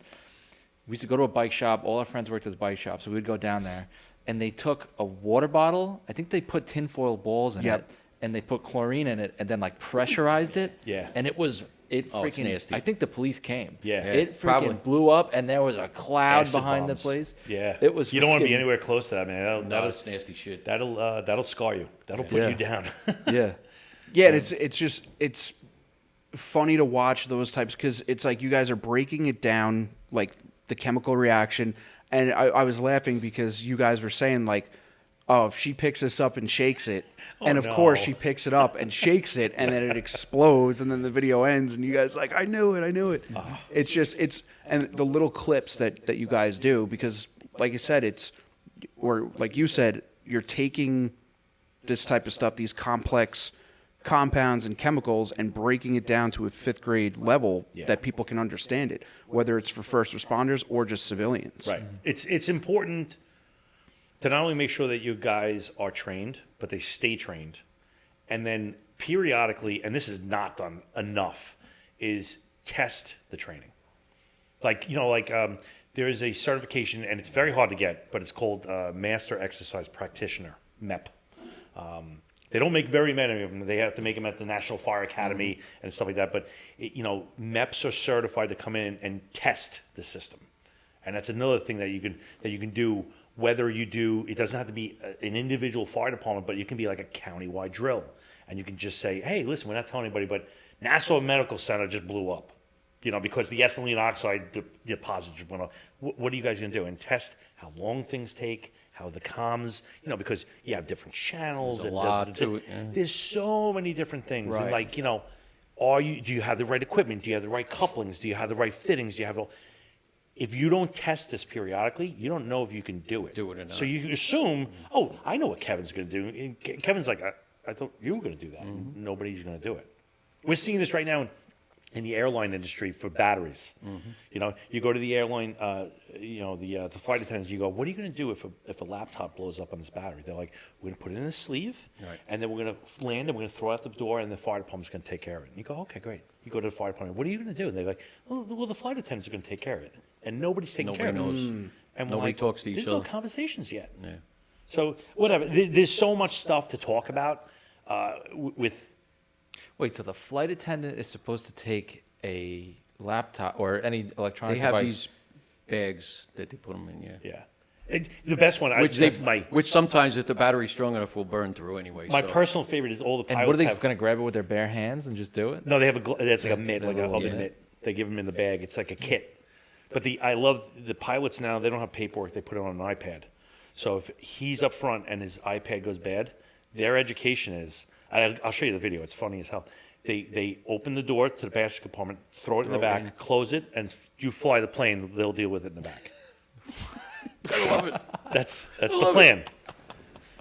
We used to go to a bike shop. All our friends worked at the bike shop, so we'd go down there, and they took a water bottle. I think they put tinfoil balls in Yep. it, and they put chlorine in it and then like pressurized it. Yeah. And it was it Oh, it's freaking. nasty. I think the police came. Yeah. It freaking Probably. blew up, and there was a cloud Acid behind bombs. the place. Yeah. It was. You don't want to be freaking- anywhere close to that, man. No, it's nasty shit. That'll scar you. That'll put Yeah. you down. Yeah. Yeah, and it's funny to watch those types because it's like you guys are breaking it down, like the chemical reaction. And I was laughing because you guys were saying like, oh, if she picks this up and shakes it, and of course no. she picks it up and shakes it, and then it explodes, and then the video ends, and you guys like, I knew it. It's just and the little clips that you guys do because, like I said, or like you said, you're taking this type of stuff, these complex compounds and chemicals, and breaking it down to a 5th grade level that people can understand it, whether it's for first responders or just civilians. Right. It's important to not only make sure that you guys are trained, but they stay trained. And then periodically, and this is not done enough, is test the training. Like, there is a certification, and it's very hard to get, but it's called Master Exercise Practitioner, MEP. They don't make very many of them. They have to make them at the National Fire Academy and stuff like that. But, MEPs are certified to come in and test the system. And that's another thing that you can do, whether you do, it doesn't have to be an individual fire department, but you can be like a county-wide drill. And you can just say, hey, listen, we're not telling anybody, but Nassau Medical Center just blew up, because the ethylene oxide deposit just went up. What are you guys going to do? And test how long things take, how the comms, because you have different channels. There's a lot to it, yeah. There's so many different things. Right. And like, do you have the right equipment? Do you have the right couplings? Do you have the right fittings? Do you have if you don't test this periodically, you don't know if you can do it. Do it or not. So you assume, oh, I know what Kevin's going to do. And Kevin's like, I thought you were going to do that. Mm-hmm. Nobody's going to do it. We're seeing this right now in the airline industry for batteries. Mm-hmm. You go to the airline, the flight attendants, you go, what are you going to do if a laptop blows up on this battery? They're like, we're going to put it in a sleeve, Right. and then we're going to land, and we're going to throw it out the door, and the fire department's going to take care of it. And you go, okay, great. You go to the fire department, what are you going to do? And they're like, well, the flight attendants are going to take care of it. And nobody's taking care of Nobody it. knows. And we're Nobody like, talks to each there's other. no conversations yet. Yeah. So whatever. There's so much stuff to talk about with. Wait, so the flight attendant is supposed to take a laptop or any electronic They have device? these bags that they put them in, yeah. Yeah. The best one, Which sometimes, if the battery's strong enough, will burn through anyway. my so. personal favorite is all the pilots And what are they have. going to grab it with their bare hands and just do it? No, they have that's like a mitt, like a little- oven yeah. mitt. They give them in the bag. It's like a kit. But I love the pilots now. They don't have paperwork. They put it on an iPad. So if he's up front and his iPad goes bad, their education is. I'll show you the video. It's funny as hell. They open the door to the passenger compartment, throw it in the Throw it back, in. close it, and you fly the plane. They'll deal with it in the back. I love it. That's the plan.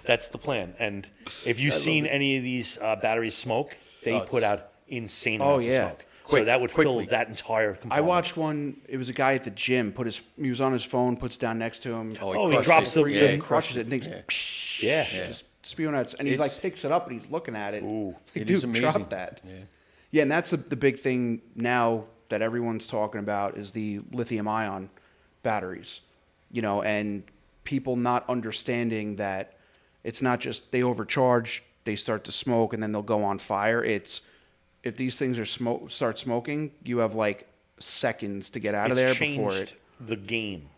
That's the plan. And if you've seen any of these batteries smoke, they put out insane amounts of smoke. So Quick, that would quickly. fill that entire compartment. I watched one. It was a guy at the gym. He was on his phone, puts down next to him. Oh, he crushed drops it. the- freaking crushes it, and thinks, Yeah. just spewing out. And he like It's- picks it up and he's looking at it. Ooh. Like, It dude, is amazing. drop that. Yeah. Yeah, and that's the big thing now that everyone's talking about is the lithium-ion batteries, and people not understanding that it's not just they overcharge, they start to smoke, and then they'll go on fire. It's if these things are start smoking, you have like seconds to get out of there before changed it. the game.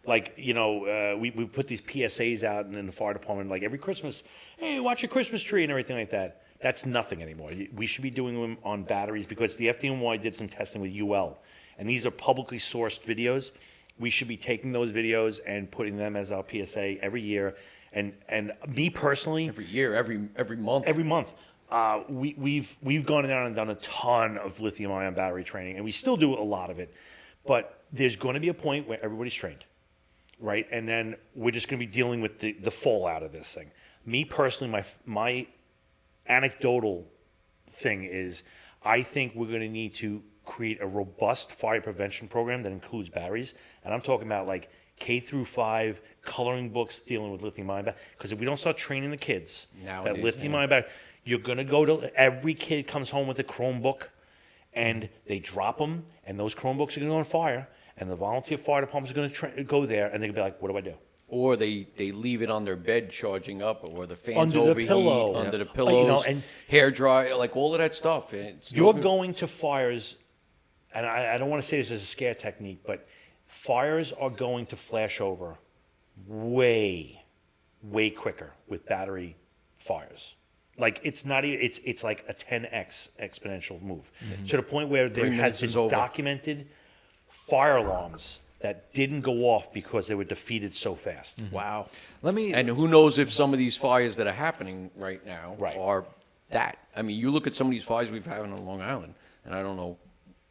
Like, we put these PSAs out in the fire department, like every Christmas, hey, watch your Christmas tree and everything like that. That's nothing anymore. We should be doing them on batteries because the FDNY did some testing with UL, and these are publicly sourced videos. We should be taking those videos and putting them as our PSA every year. And me personally, Every year, every month. every month, we've gone down and done a ton of lithium-ion battery training, and we still do a lot of it. But there's going to be a point where everybody's trained, right? And then we're just going to be dealing with the fallout of this thing. Me personally, my anecdotal thing is, I think we're going to need to create a robust fire prevention program that includes batteries, and I'm talking about like K through 5 coloring books dealing with lithium-ion batteries. Because if we don't start training the kids Nowadays, that lithium-ion battery, you're going to go to every kid comes home with a Chromebook, and they drop them, and those Chromebooks are going to go on fire, and the volunteer fire department is going to go there, and they're going to be like, what do I do? Or they leave it on their bed charging up, or the fans Under the overheat, pillow. under the You pillows, know, and hair dryer, like all of that stuff. It's You're going to fires, and I don't want to say this as a scare technique, but fires are going to flash over way quicker with battery fires. Like it's not even it's like a 10x exponential move to the point where there 3 has minutes been is over. documented fire alarms that didn't go off because they were defeated so fast. Wow. Let me. And who knows if some of these fires that are happening right now Right. are that. I mean, you look at some of these fires we've had on Long Island, and I don't know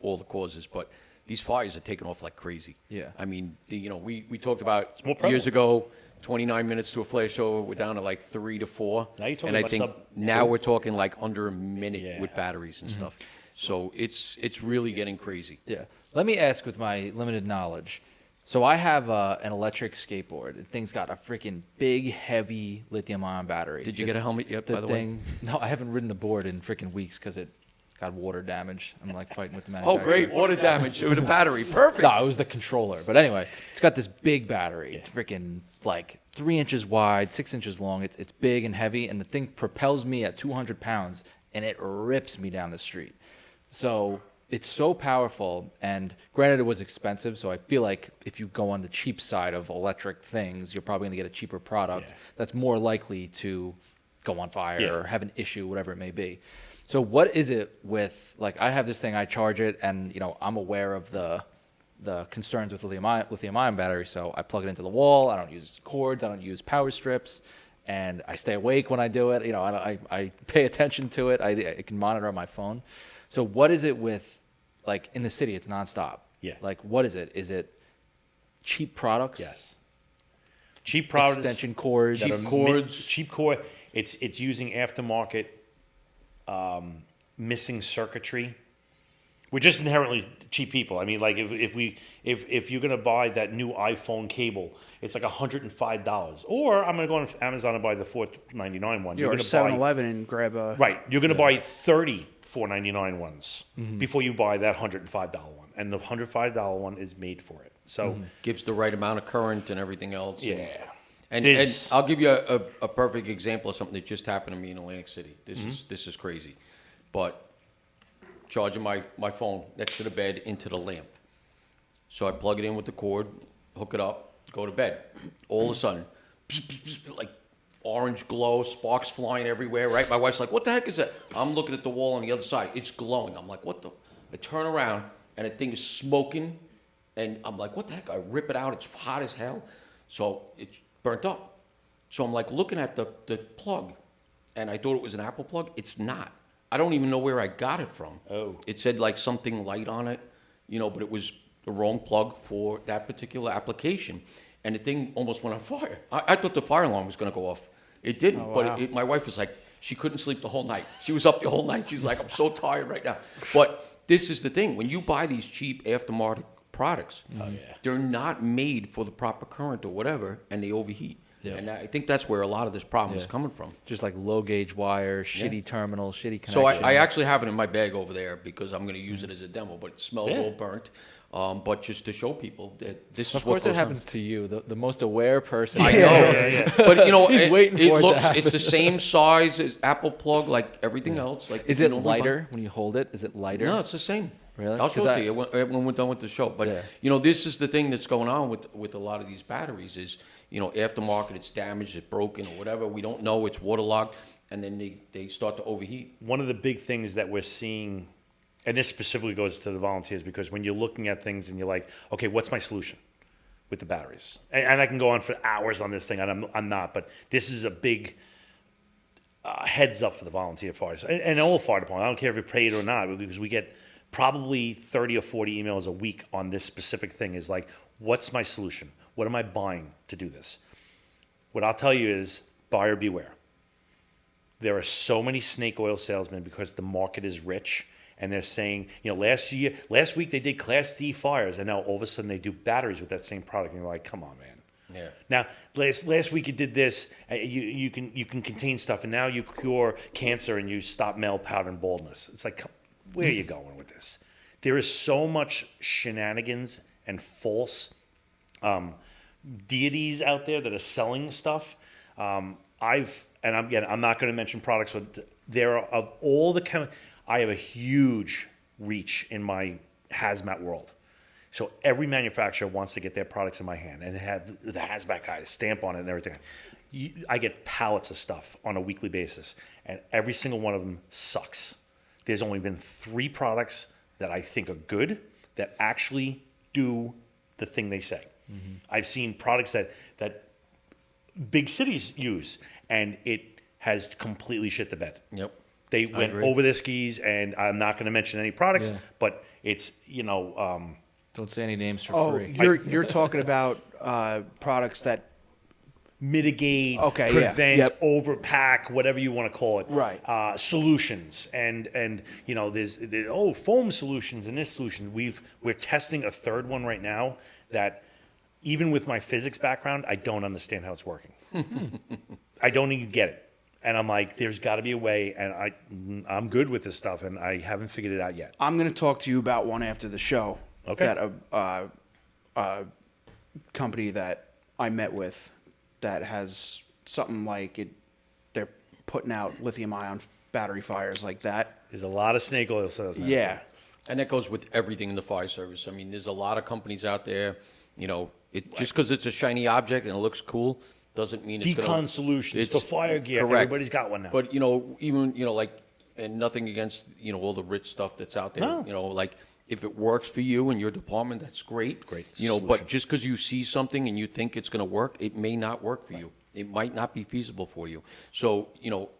all the causes, but these fires are taking off like crazy. Yeah. I mean, we talked about more years prevalent. ago, 29 minutes to a flashover. We're down to like 3 to 4. Now you're talking and I about think sub now 2. we're talking like under a minute Yeah. with batteries and stuff. So it's really getting crazy. Yeah. Let me ask with my limited knowledge. So I have an electric skateboard. The thing's got a freaking big, heavy lithium-ion battery. Did you get a helmet yet, by the way? No, I haven't ridden the board in freaking weeks because it got water damage. I'm like fighting with the Oh, manufacturer. great. Water damage with a battery. Perfect. No, it was the controller. But anyway, it's got this big battery. It's freaking like 3 inches wide, 6 inches long. It's big and heavy, and the thing propels me at 200 pounds, and it rips me down the street. So it's so powerful, and granted, it was expensive. So I feel like if you go on the cheap side of electric things, you're probably going to get a cheaper product that's more likely to go on fire or have an issue, whatever it may be. So what is it with, like, I have this thing, I charge it, and I'm aware of the concerns with lithium-ion batteries, so I plug it into the wall. I don't use cords. I don't use power strips, and I stay awake when I do it. I pay attention to it. I can monitor on my phone. So what is it with, like, in the city, it's nonstop. Yeah. Like, what is it? Is it cheap products? Yes. Cheap products. Extension cords. Cheap that are- cords. Cheap cord. It's using aftermarket missing circuitry. We're just inherently cheap people. I mean, like if you're gonna buy that new iPhone cable, it's like $105. Or I'm gonna go on Amazon and buy the $4.99 one. Or gonna 7-Eleven and grab a... Right. You're going to buy 30 $4.99 ones before you buy that $105 one. And the $105 one is made for it. So, Gives the right amount of current and everything else. yeah. And This- I'll give you a perfect example of something that just happened to me in Atlantic City. This is crazy. But charging my phone next to the bed into the lamp. So I plug it in with the cord, hook it up, go to bed. All of a sudden, like orange glow, sparks flying everywhere, right? My wife's like, what the heck is that? I'm looking at the wall on the other side. It's glowing. I'm like, what the? I turn around, and the thing is smoking. And I'm like, what the heck? I rip it out. It's hot as hell. So it's burnt up. So I'm like looking at the plug, and I thought it was an Apple plug. It's not. I don't even know where I got it from. Oh. It said like something light on it, but it was the wrong plug for that particular application. And the thing almost went on fire. I thought the fire alarm was going to go off. It didn't, but my wife was like, she couldn't sleep the whole night. She was up the whole night. She's like, I'm so tired right now. But this is the thing. When you buy these cheap aftermarket products, they're not made for the proper current or whatever, and they overheat. Yeah. And I think that's where a lot of this problem is coming from. Just like low gauge wire, shitty terminal, shitty connection. So I actually have it in my bag over there because I'm going to use it as a demo, but it smells Yeah. all burnt. But just to show people that this Of is what course, it goes on. happens to you, the most aware person. I know, but He's waiting for it to looks. happen. It's the same size as Apple plug, like everything else. Like Is you it know, lighter when you hold it? Is it lighter? No, it's the same. Really? I'll show 'Cause it to you when we're done with the show. But this is the thing that's going on with a lot of these batteries is aftermarket, it's damaged, it's broken, or whatever. We don't know. It's waterlogged, and then they start to overheat. One of the big things that we're seeing, and this specifically goes to the volunteers, because when you're looking at things and you're like, okay, what's my solution with the batteries? And I can go on for hours on this thing, and I'm not, but this is a big heads up for the volunteer fires and all fire department. I don't care if you're paid or not, because we get probably 30 or 40 emails a week on this specific thing. Is like, what's my solution? What am I buying to do this? What I'll tell you is buyer beware. There are so many snake oil salesmen because the market is rich, and they're saying, last week they did Class D fires, and now all of a sudden they do batteries with that same product, and you're like, come on, man. Yeah. Now, last week you did this. You can contain stuff, and now you cure cancer and you stop male pattern baldness. It's like, where are you going with this? There is so much shenanigans and false deities out there that are selling stuff. I'm not going to mention products, but there are, of all the I have a huge reach in my hazmat world. So every manufacturer wants to get their products in my hand and have the HazMat Guys stamp on it and everything. I get pallets of stuff on a weekly basis, and every single one of them sucks. There's only been 3 products that I think are good that actually do the thing they say. Mm-hmm. I've seen products that big cities use, and it has completely shit the bed. Yep. They went over their skis, and I'm not going to mention any products, but it's, Don't say any names for free. You're talking about products that mitigate, prevent, overpack, whatever you want to call it. Right. Solutions and there's foam solutions and this solution. We're testing a third one right now that even with my physics background, I don't understand how it's working. I don't even get it. And I'm like, there's got to be a way, and I'm good with this stuff, and I haven't figured it out yet. I'm going to talk to you about one after the show. Okay. That a company that I met with that has something like it. They're putting out lithium-ion battery fires like that. There's a lot of snake oil salesmen. Yeah. And that goes with everything in the fire service. I mean, there's a lot of companies out there, just because it's a shiny object and it looks cool doesn't mean it's going to... Solutions for fire gear. Correct. Everybody's got one now. But, even, and nothing against, all the rich stuff that's out there. No. If it works for you and your department, that's great. Great. But just because you see something and you think it's going to work, it may not work for you. It might not be feasible for you. So,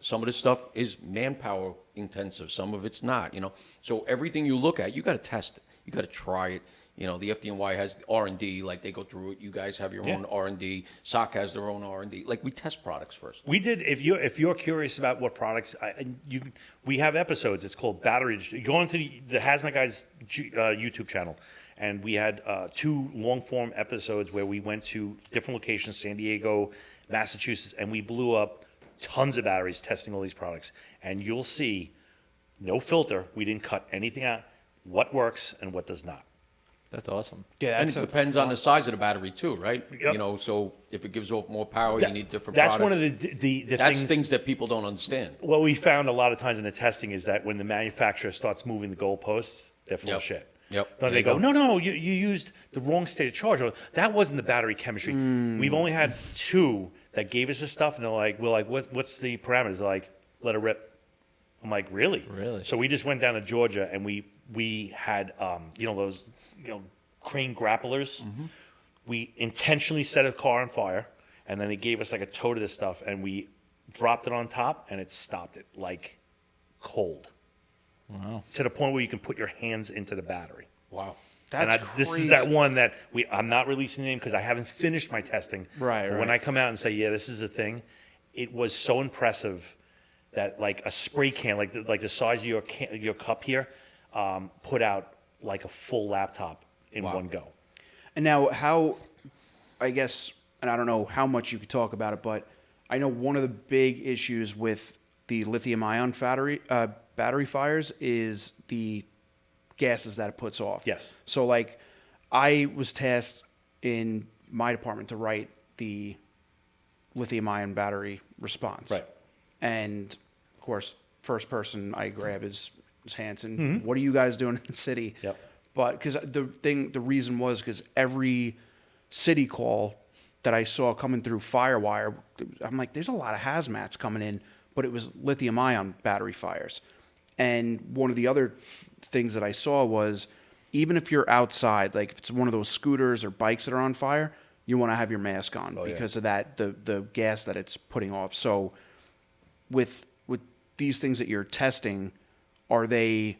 some of this stuff is manpower intensive. Some of it's not, So everything you look at, you got to test it. You got to try it. The FDNY has R&D, like they go through it. You guys have your own R&D. SOC has their own R&D. Like we test products first. We did. If you're curious about what products, we have episodes. It's called Battery. You go into the HazMat Guys YouTube channel, and we had 2 long form episodes where we went to different locations, San Diego, Massachusetts, and we blew up tons of batteries testing all these products. And you'll see, no filter. We didn't cut anything out. What works and what does not. That's awesome. Yeah, And it depends on the size of the battery too, right? Yep. So if it gives off more power, you need different That's product. one of the That's things that people don't understand. What we found a lot of times in the testing is that when the manufacturer starts moving the goalposts, they're full of shit. Yep. Then they go, no, you used the wrong state of charge. Or, that wasn't the battery chemistry. We've only had 2 that gave us this stuff, and we're like, what's the parameters? They're like, let it rip. I'm like, really? Really? So we just went down to Georgia, and we had those crane grapplers. Mm-hmm. We intentionally set a car on fire, and then they gave us like a tote of this stuff, and we dropped it on top, and it stopped it like cold. Wow. To the point where you can put your hands into the battery. Wow. That's This is that one that I'm not releasing the name because I haven't finished my testing. Right. But when I come out and say, yeah, this is the thing, it was so impressive that like a spray can, like the size of your cup here, put out like a full laptop in one go. And now how, I guess, and I don't know how much you could talk about it, but I know one of the big issues with the lithium-ion battery fires is the gases that it puts off. Yes. So, like, I was tasked in my department to write the lithium-ion battery response. Right. And, of course, first person I grab is Hanson. Mm-hmm. What are you guys doing in the city? Yep. But because the reason was because every city call that I saw coming through Firewire, I'm like, there's a lot of hazmats coming in, but it was lithium-ion battery fires. And one of the other things that I saw was, even if you're outside, like if it's one of those scooters or bikes that are on fire, you want to have your mask on because of that, the gas that it's putting off. So with these things that you're testing, are they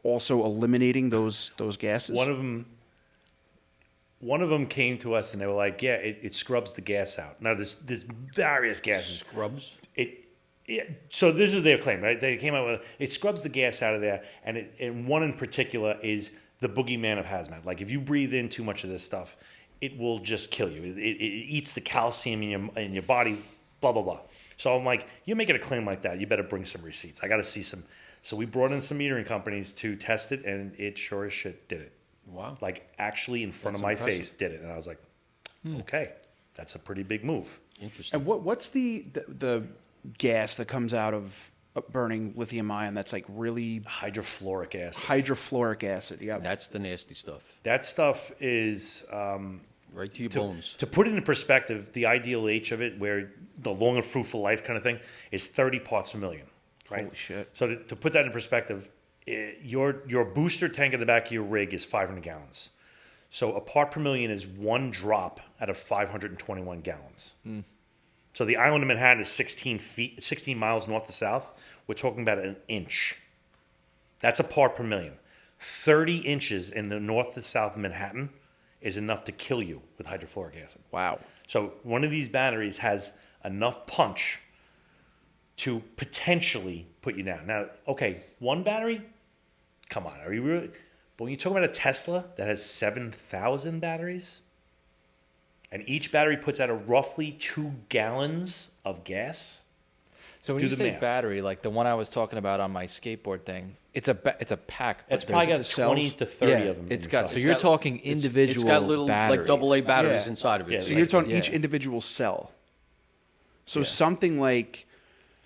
also eliminating those gases? One of them came to us and they were like, yeah, it scrubs the gas out. Now there's various gases. Scrubs? So this is their claim, right? They came out with it scrubs the gas out of there, and one in particular is the boogeyman of hazmat. Like if you breathe in too much of this stuff, it will just kill you. It eats the calcium in your body, blah blah blah. So I'm like, you're making a claim like that, you better bring some receipts. I got to see some. So we brought in some metering companies to test it, and it sure as shit did it. Wow. Like actually in front of my face did it, and I was like, Okay, that's a pretty big move. Interesting. And what's the gas that comes out of burning lithium ion that's like really Hydrofluoric acid. hydrofluoric acid? Yeah. That's the nasty stuff. That stuff is, Right to your bones. to put it in perspective, the ideal age of it, where the long and fruitful life kind of thing, is 30 parts per million, right? Holy shit. So to put that in perspective, your booster tank in the back of your rig is 500 gallons. So a part per million is one drop out of 521 gallons. So the island of Manhattan is 16 miles north to south. We're talking about an inch. That's a part per million. 30 inches in the north to south of Manhattan is enough to kill you with hydrofluoric acid. Wow. So one of these batteries has enough punch to potentially put you down. Now, okay, one battery? Come on, are you really? But when you talk about a Tesla that has 7,000 batteries, and each battery puts out a roughly 2 gallons of gas. So when Do you the say math. battery, like the one I was talking about on my skateboard thing, it's a pack. but It's probably there's- got 20 to 30 yeah, of them. it's inside. got. So you're talking individual. It's got little batteries. like AA batteries Yeah. inside of it. Yeah, So like- you're talking each yeah. individual cell. So Yeah. something like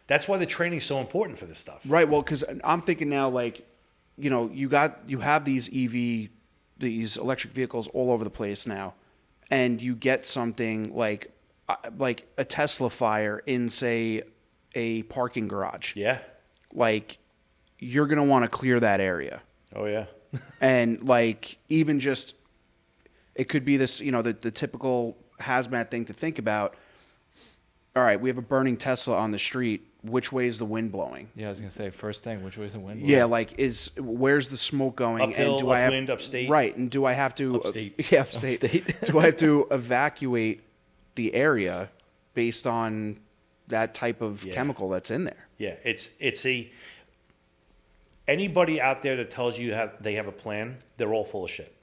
That's why the training's so important for this stuff. right. Well, because I'm thinking now, like, you know, you have these these electric vehicles all over the place now, and you get something like a Tesla fire in, say, a parking garage. Yeah. Like, you're gonna want to clear that area. Oh, yeah. And like even just it could be this, you know, the typical hazmat thing to think about. All right, we have a burning Tesla on the street. Which way is the wind blowing? Yeah, I was gonna say first thing. Which way is the wind? Yeah, like where's the smoke going? Uphill, and do I have upwind, upstate? Right, and do I have to Upstate. Yeah, upstate. Upstate. Do I have to evacuate the area based on that type of Yeah. chemical that's in there? Yeah, anybody out there that tells you they have a plan, they're all full of shit.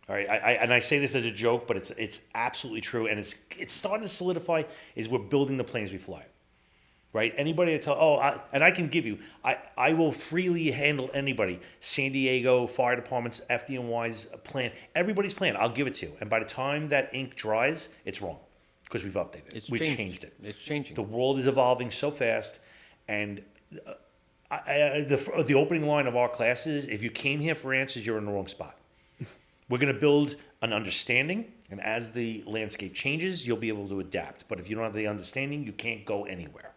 All right, I say this as a joke, but it's absolutely true, and it's starting to solidify. Is we're building the planes we fly, right? Anybody that I can give you, I will freely handle anybody. San Diego Fire Department's FDNY's plan, everybody's plan. I'll give it to you, and by the time that ink dries, it's wrong because we've updated it. We've changed it. It's changing. The world is evolving so fast, and the opening line of our classes: if you came here for answers, you're in the wrong spot. We're going to build an understanding, and as the landscape changes, you'll be able to adapt. But if you don't have the understanding, you can't go anywhere,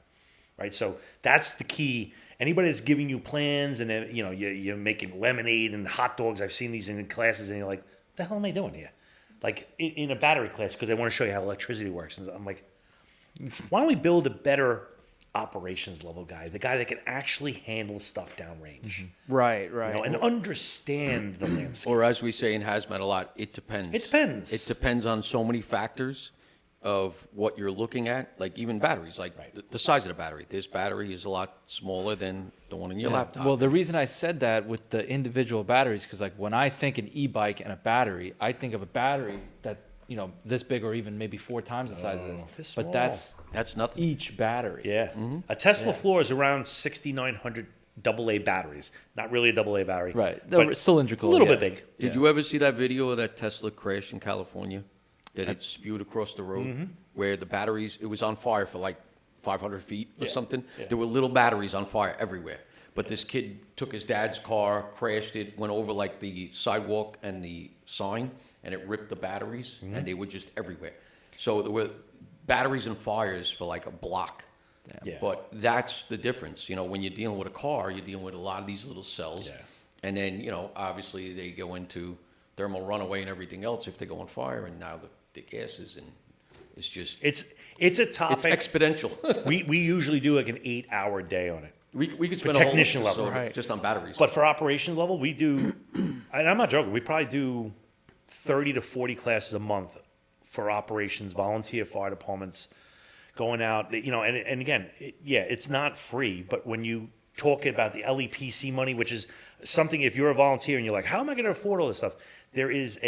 right? So that's the key. Anybody that's giving you plans, and then you're making lemonade and hot dogs. I've seen these in classes, and you're like, "What the hell am I doing here?" Like in a battery class, because they want to show you how electricity works. And I'm like, why don't we build a better operations level guy, the guy that can actually handle stuff downrange, Right. and understand the landscape. Or as we say in hazmat a lot, it depends. It depends. It depends on so many factors of what you're looking at, like even batteries, like the size of the battery. This battery is a lot smaller than the one in your laptop. Well, the reason I said that with the individual batteries, because like when I think an e-bike and a battery, I think of a battery that this big or even maybe 4 times the size of this this. small. But that's That's nothing. each battery. Yeah. A Tesla floor is around 6,900 AA batteries. Not really a AA battery. Right. But They're cylindrical. a little yeah. bit big. Did you ever see that video of that Tesla crash in California that it spewed across the road where the batteries, it was on fire for like 500 feet or something? Yeah. There were little batteries on fire everywhere. But this kid took his dad's car, crashed it, went over like the sidewalk and the sign, and it ripped the batteries, and they were just everywhere. So there were batteries and fires for like a block. Yeah. But that's the difference. When you're dealing with a car, you're dealing with a lot of these little cells. Yeah. And then, obviously they go into thermal runaway and everything else if they go on fire, and now the gases, and it's just, It's a it's topic. exponential. we usually do like an 8-hour day on it. we could spend technician a whole level, episode just on batteries. But for operations level, we do, and I'm not joking, we probably do 30 to 40 classes a month for operations, volunteer fire departments, going out, and again, it's not free, but when you talk about the LEPC money, which is something, if you're a volunteer and you're like, how am I going to afford all this stuff? There is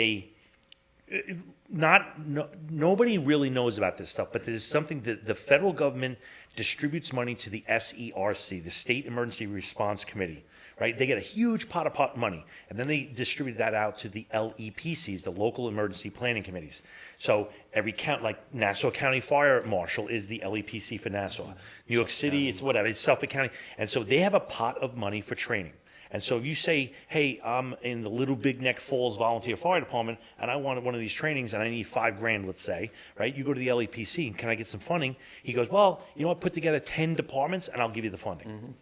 nobody really knows about this stuff, but there's something that the federal government distributes money to the SERC, the State Emergency Response Committee, right? They get a huge pot of money, and then they distribute that out to the LEPCs, the local emergency planning committees. So every like Nassau County Fire Marshal is the LEPC for Nassau. New York City, it's whatever, it's Suffolk County. And so they have a pot of money for training. And so if you say, hey, I'm in the Little Big Neck Falls Volunteer Fire Department, and I want one of these trainings, and I need $5,000, let's say, right? You go to the LEPC, and can I get some funding? He goes, well, you know what, put together 10 departments, and I'll give you the funding.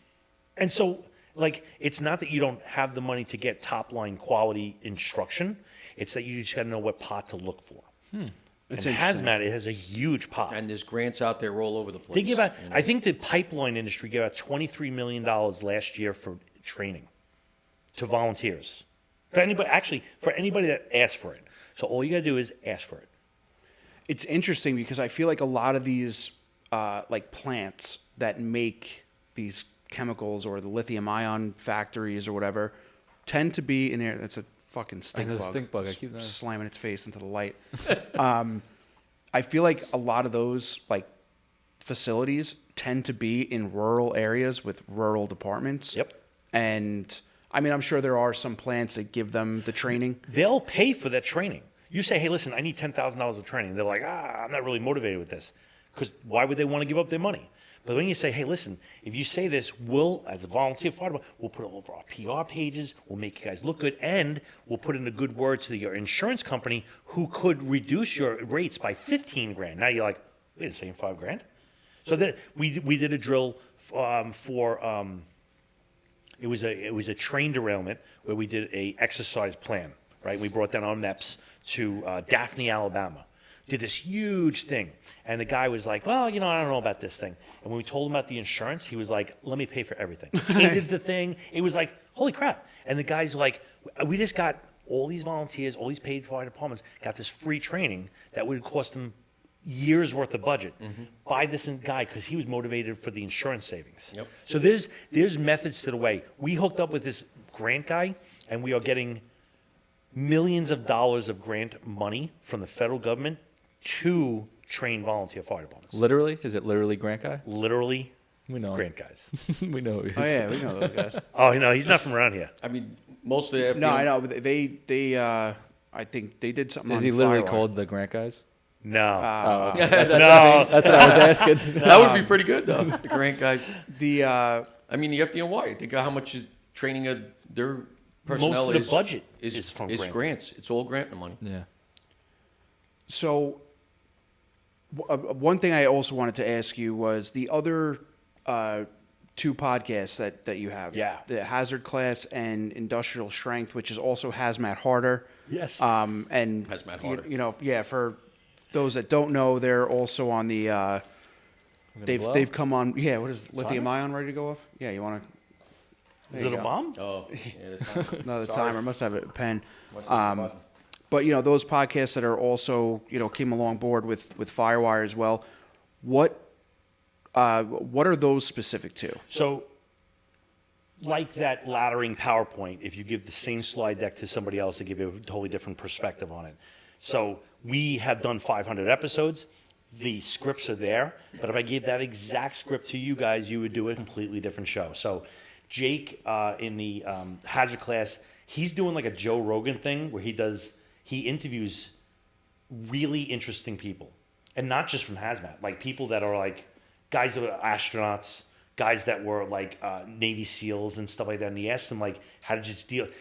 And so, like, it's not that you don't have the money to get top-line quality instruction. It's that you just got to know what pot to look for. And HazMat, it has a huge pot. And there's grants out there all over the place. They give out, I think the pipeline industry gave out $23 million last year for training to volunteers. For anybody that asks for it. So all you got to do is ask for it. It's interesting because I feel like a lot of these like plants that make these chemicals or the lithium ion factories or whatever tend to be in air. That's a fucking stink bug. Stink bug. I keep that. Slamming its face into the light. I feel like a lot of those like facilities tend to be in rural areas with rural departments. Yep. And I mean, I'm sure there are some plants that give them the training. They'll pay for that training. You say, hey, listen, I need $10,000 of training. They're like, I'm not really motivated with this. Because why would they want to give up their money? But when you say, hey, listen, if you say this, we'll, as a volunteer fire department, we'll put it over our PR pages, we'll make you guys look good, and we'll put in a good word to your insurance company who could reduce your rates by $15,000. Now you're like, wait a second, $5,000? So that we did a drill it was a train derailment where we did a exercise plan, right? We brought down our MEPs to Daphne, Alabama. Did this huge thing. And the guy was like, well, you know, I don't know about this thing. And when we told him about the insurance, he was like, let me pay for everything. He did the thing. It was like, holy crap. And the guy's like, we just got all these volunteers, all these paid fire departments, got this free training that would cost them years worth of budget by this guy because he was motivated for the insurance savings. Yep. So there's methods to the way. We hooked up with this grant guy, and we are getting millions of dollars of grant money from the federal government to train volunteer fire departments. Literally? Is it literally Grant Guy? Literally, We know. grant guys. We know. Who he is. Oh yeah, we know those guys. Oh, no, he's not from around here. I mean, most of the No, I know, but they I think they did something. Is on he literally Firewire. called the Grant Guys? No. That's what I was asking. that would be pretty good, though. The grant guys. The I mean, the FDNY, think of how much training their personnel Most of the budget is from grant. grants. It's all grant money. Yeah. So, one thing I also wanted to ask you was the other two podcasts that you have. Yeah. The Hazard Class and Industrial Strength, which is also Hazmat Harder. Yes. And Hazmat Harder. You know, yeah. For those that don't know, they're also on the. blow? They've come on. Yeah. What is lithium ion ready to go off? Yeah. You want to? Is it a bomb? Oh, yeah. Another Sorry. timer. Must have a pen. Must have a button. But you know those podcasts that are also came along board with Firewire as well. What are those specific to? So, like that laddering PowerPoint, if you give the same slide deck to somebody else, they give you a totally different perspective on it. So we have done 500 episodes. The scripts are there, but if I gave that exact script to you guys, you would do a completely different show. So Jake in the Hazard Class, he's doing like a Joe Rogan thing where he interviews really interesting people, and not just from hazmat, like people that are like guys that are astronauts, guys that were like Navy SEALs and stuff like that. And he asked them like, how did you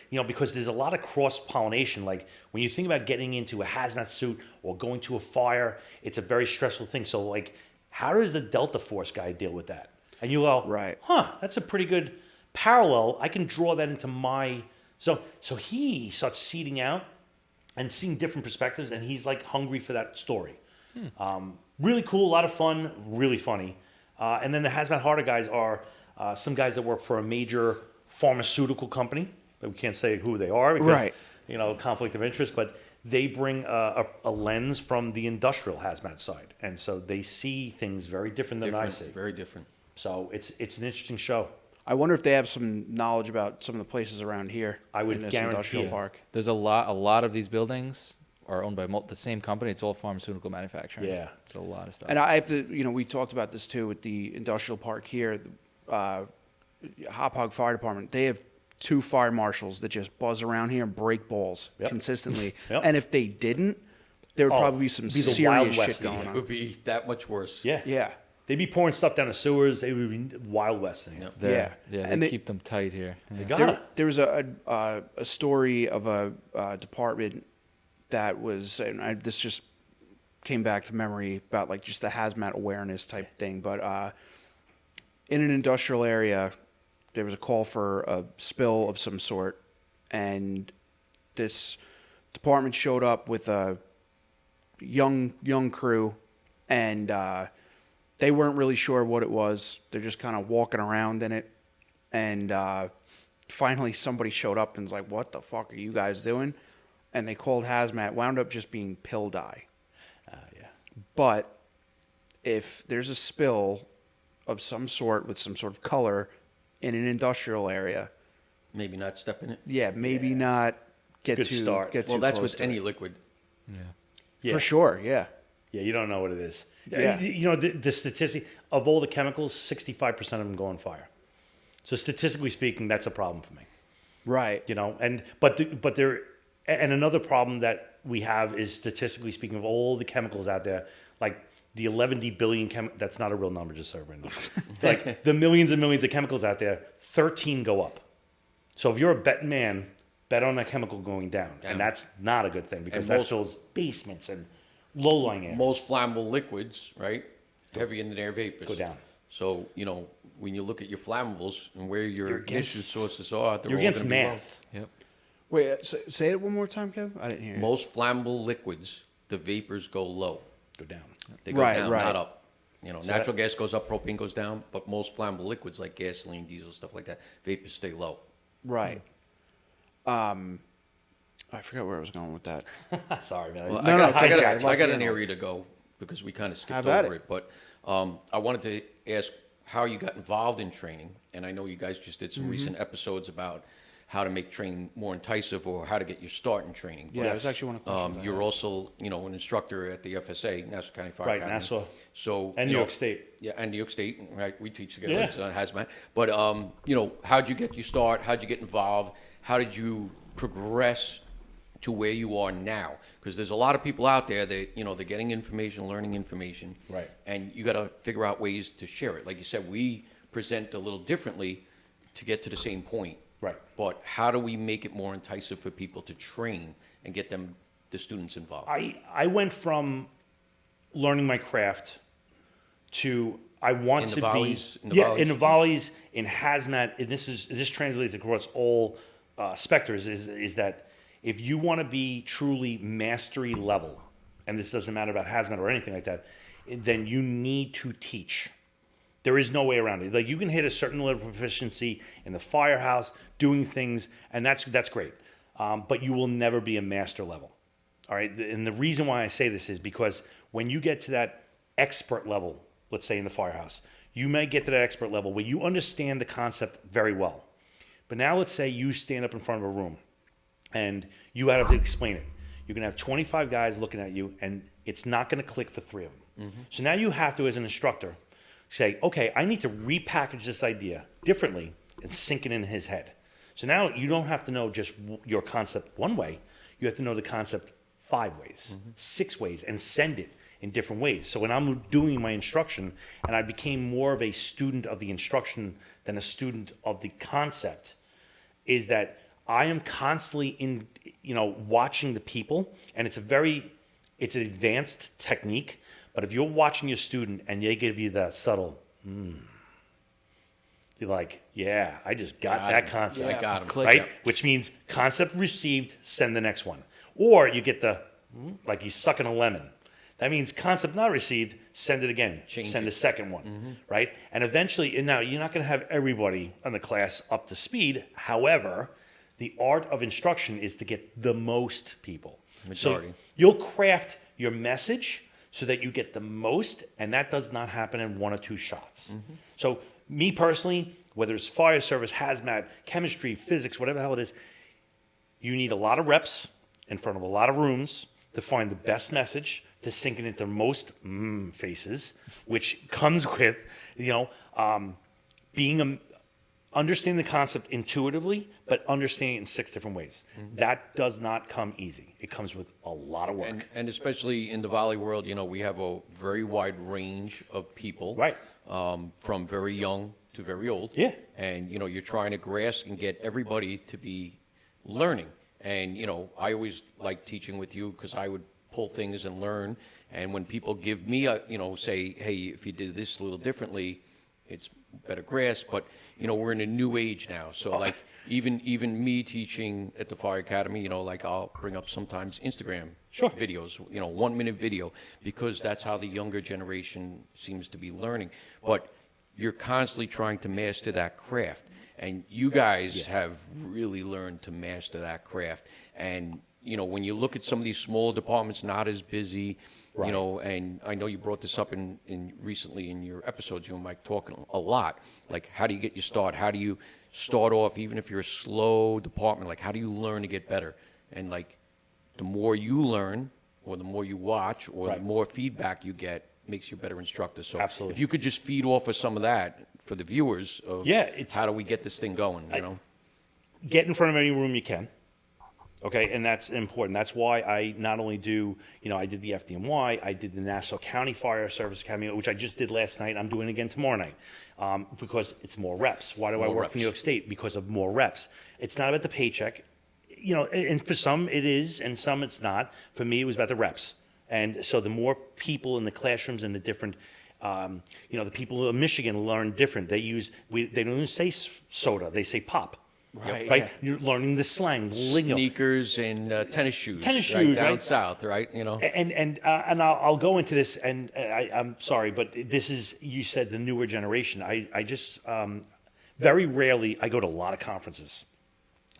deal? Because there's a lot of cross pollination. Like when you think about getting into a hazmat suit or going to a fire, it's a very stressful thing. So like, how does the Delta Force guy deal with that? And you go, Right. That's a pretty good parallel. I can draw that into my. So he starts seeding out and seeing different perspectives, and he's like hungry for that story. Really cool, a lot of fun, really funny. And then the Hazmat Harder guys are some guys that work for a major pharmaceutical company. But we can't say who they are because, Right. conflict of interest. But they bring a lens from the industrial hazmat side. And so they see things very different than I see. Very different. So it's an interesting show. I wonder if they have some knowledge about some of the places around here. I would in this guarantee industrial it. park. There's a lot of these buildings are owned by the same company. It's all pharmaceutical manufacturing. Yeah. It's a lot of stuff. And I have to, we talked about this too with the industrial park here. Hop Hog Fire Department, they have 2 fire marshals that just buzz around here and break balls Yep. consistently. Yep. And if they didn't, there would Oh, probably be some be the Wild serious West shit going It on. would be that much worse. Yeah. Yeah. They'd be pouring stuff down the sewers. They would be Wild West thing. Yep. Yeah. Yeah, And they they- keep them tight here. They Yeah. got There was a story of a department that was, and this just came back to memory about like just the hazmat awareness type thing. But in an industrial area, there was a call for a spill of some sort, and this department showed up with a young crew, and they weren't really sure what it was. They're just kind of walking around in it, and finally somebody showed up and was like, "What the fuck are you guys doing?" And they called hazmat. Wound up just being pill dye. yeah. But if there's a spill of some sort with some sort of color in an industrial area, Maybe not step in it. yeah, maybe not get Good too start. get too Well, that's close with to any it. liquid. Yeah. For sure. Yeah. Yeah, you don't know what it is. Yeah. You know, the statistic of all the chemicals, 65% of them go on fire. So statistically speaking, that's a problem for me. Right. You know, but there, and another problem that we have is statistically speaking of all the chemicals out there, like the 11 billion that's not a real number, just so everyone knows. Like the millions and millions of chemicals out there, 13 go up. So if you're a betting man, bet on a chemical going down. And that's not a good thing because that most- fills basements and low-lying areas. Most flammable liquids, right? Heavy in their vapors. Go down. So, you know, when you look at your flammables and where your You're against- issue sources are, they're You're all against gonna be low. math. Yep. Wait. Say it one more time, Kev. I didn't hear you. Most flammable liquids, the vapors go low. Go down. They go Right, down, right. not up. You know, So natural gas goes up, propane goes down, but most flammable liquids like gasoline, diesel, stuff like that, vapors stay low. Right. I forgot where I was going with that. Sorry, man. Well, No, no, take it. I got to an know. area to go because we kind of skipped Have at over it. it. But I wanted to ask how you got involved in training. And I know you guys just did some Mm-hmm. recent episodes about how to make training more enticing or how to get your start in training. Yeah, that was actually one of the questions. I You're had. also, you know, an instructor at the FSA, Nassau County Fire Right, Academy. Nassau. So And you New know, York State. Yeah, and New York State, right? We teach together. Yeah. It's HazMat. But you know, how'd you get your start? How'd you get involved? How did you progress to where you are now? Because there's a lot of people out there that, you know, they're getting information, learning information. Right. And you got to figure out ways to share it. Like you said, we present a little differently to get to the same point. Right. But how do we make it more enticing for people to train and get them, the students involved? I went from learning my craft to I want In the to volleys? be In the yeah volleys? in the volleys in hazmat. And this translates across all specters. Is that if you want to be truly mastery level, and this doesn't matter about hazmat or anything like that, then you need to teach. There is no way around it. Like you can hit a certain level of proficiency in the firehouse, doing things, and that's great. But you will never be a master level. All right. And the reason why I say this is because when you get to that expert level, let's say in the firehouse, you may get to that expert level where you understand the concept very well. But now let's say you stand up in front of a room and you have to explain it. You're going to have 25 guys looking at you and it's not going to click for 3 of them. So now you have to, as an instructor, say, okay, I need to repackage this idea differently and sink it in his head. So now you don't have to know just your concept one way. You have to know the concept 5 ways, 6 ways, and send it in different ways. So when I'm doing my instruction, and I became more of a student of the instruction than a student of the concept, is that I am constantly in, watching the people, and it's an advanced technique. But if you're watching your student and they give you that subtle, you're like, yeah, I just got that concept. I got him. Click. Right? Which means concept received, send the next one. Or you get the, like he's sucking a lemon. That means concept not received, send it again. Change send it. the second one, right? And eventually, and now you're not going to have everybody in the class up to speed. However, the art of instruction is to get the most people. Majority. So you'll craft your message so that you get the most, and that does not happen in 1 or 2 shots. So me personally, whether it's fire service, hazmat, chemistry, physics, whatever the hell it is, you need a lot of reps in front of a lot of rooms to find the best message, to sink it into most faces, which comes with, being understanding the concept intuitively, but understanding it in 6 different ways. That does not come easy. It comes with a lot of work. And especially in the volley world, we have a very wide range of people. Right. From very young to very old. Yeah. And, you're trying to grasp and get everybody to be learning. And, I always like teaching with you because I would pull things and learn. And when people give me say, hey, if you did this a little differently, it's better grasp. But, we're in a new age now. So, like, even me teaching at the Fire Academy, like, I'll bring up sometimes Instagram videos, 1-minute video, because that's how the younger generation seems to be learning. But you're constantly trying to master that craft. And you guys have really learned to master that craft. And, when you look at some of these smaller departments, not as busy, and I know you brought this up in recently in your episodes, you and Mike talking a lot, like, how do you get your start? How do you start off, even if you're a slow department, like, how do you learn to get better? And, like, the more you learn, or the more you watch, or the more feedback you get, makes you a better instructor. So Absolutely. if you could just feed off of some of that for the viewers of how do we get this thing going, Get in front of any room you can. Okay, and that's important. That's why I not only do, I did the FDMY, I did the Nassau County Fire Service Academy, which I just did last night. I'm doing it again tomorrow night because it's more reps. Why do I work for New York State? Because of more reps. It's not about the paycheck. And for some it is, and some it's not. For me, it was about the reps. And so the more people in the classrooms and the different, the people in Michigan learn different. They don't even say soda, they say pop. Right. Yeah. You're learning the slang, the lingo. Sneakers and tennis shoes. Down south, right? And I'll go into this, and I'm sorry, but this is, you said the newer generation. I just very rarely, I go to a lot of conferences,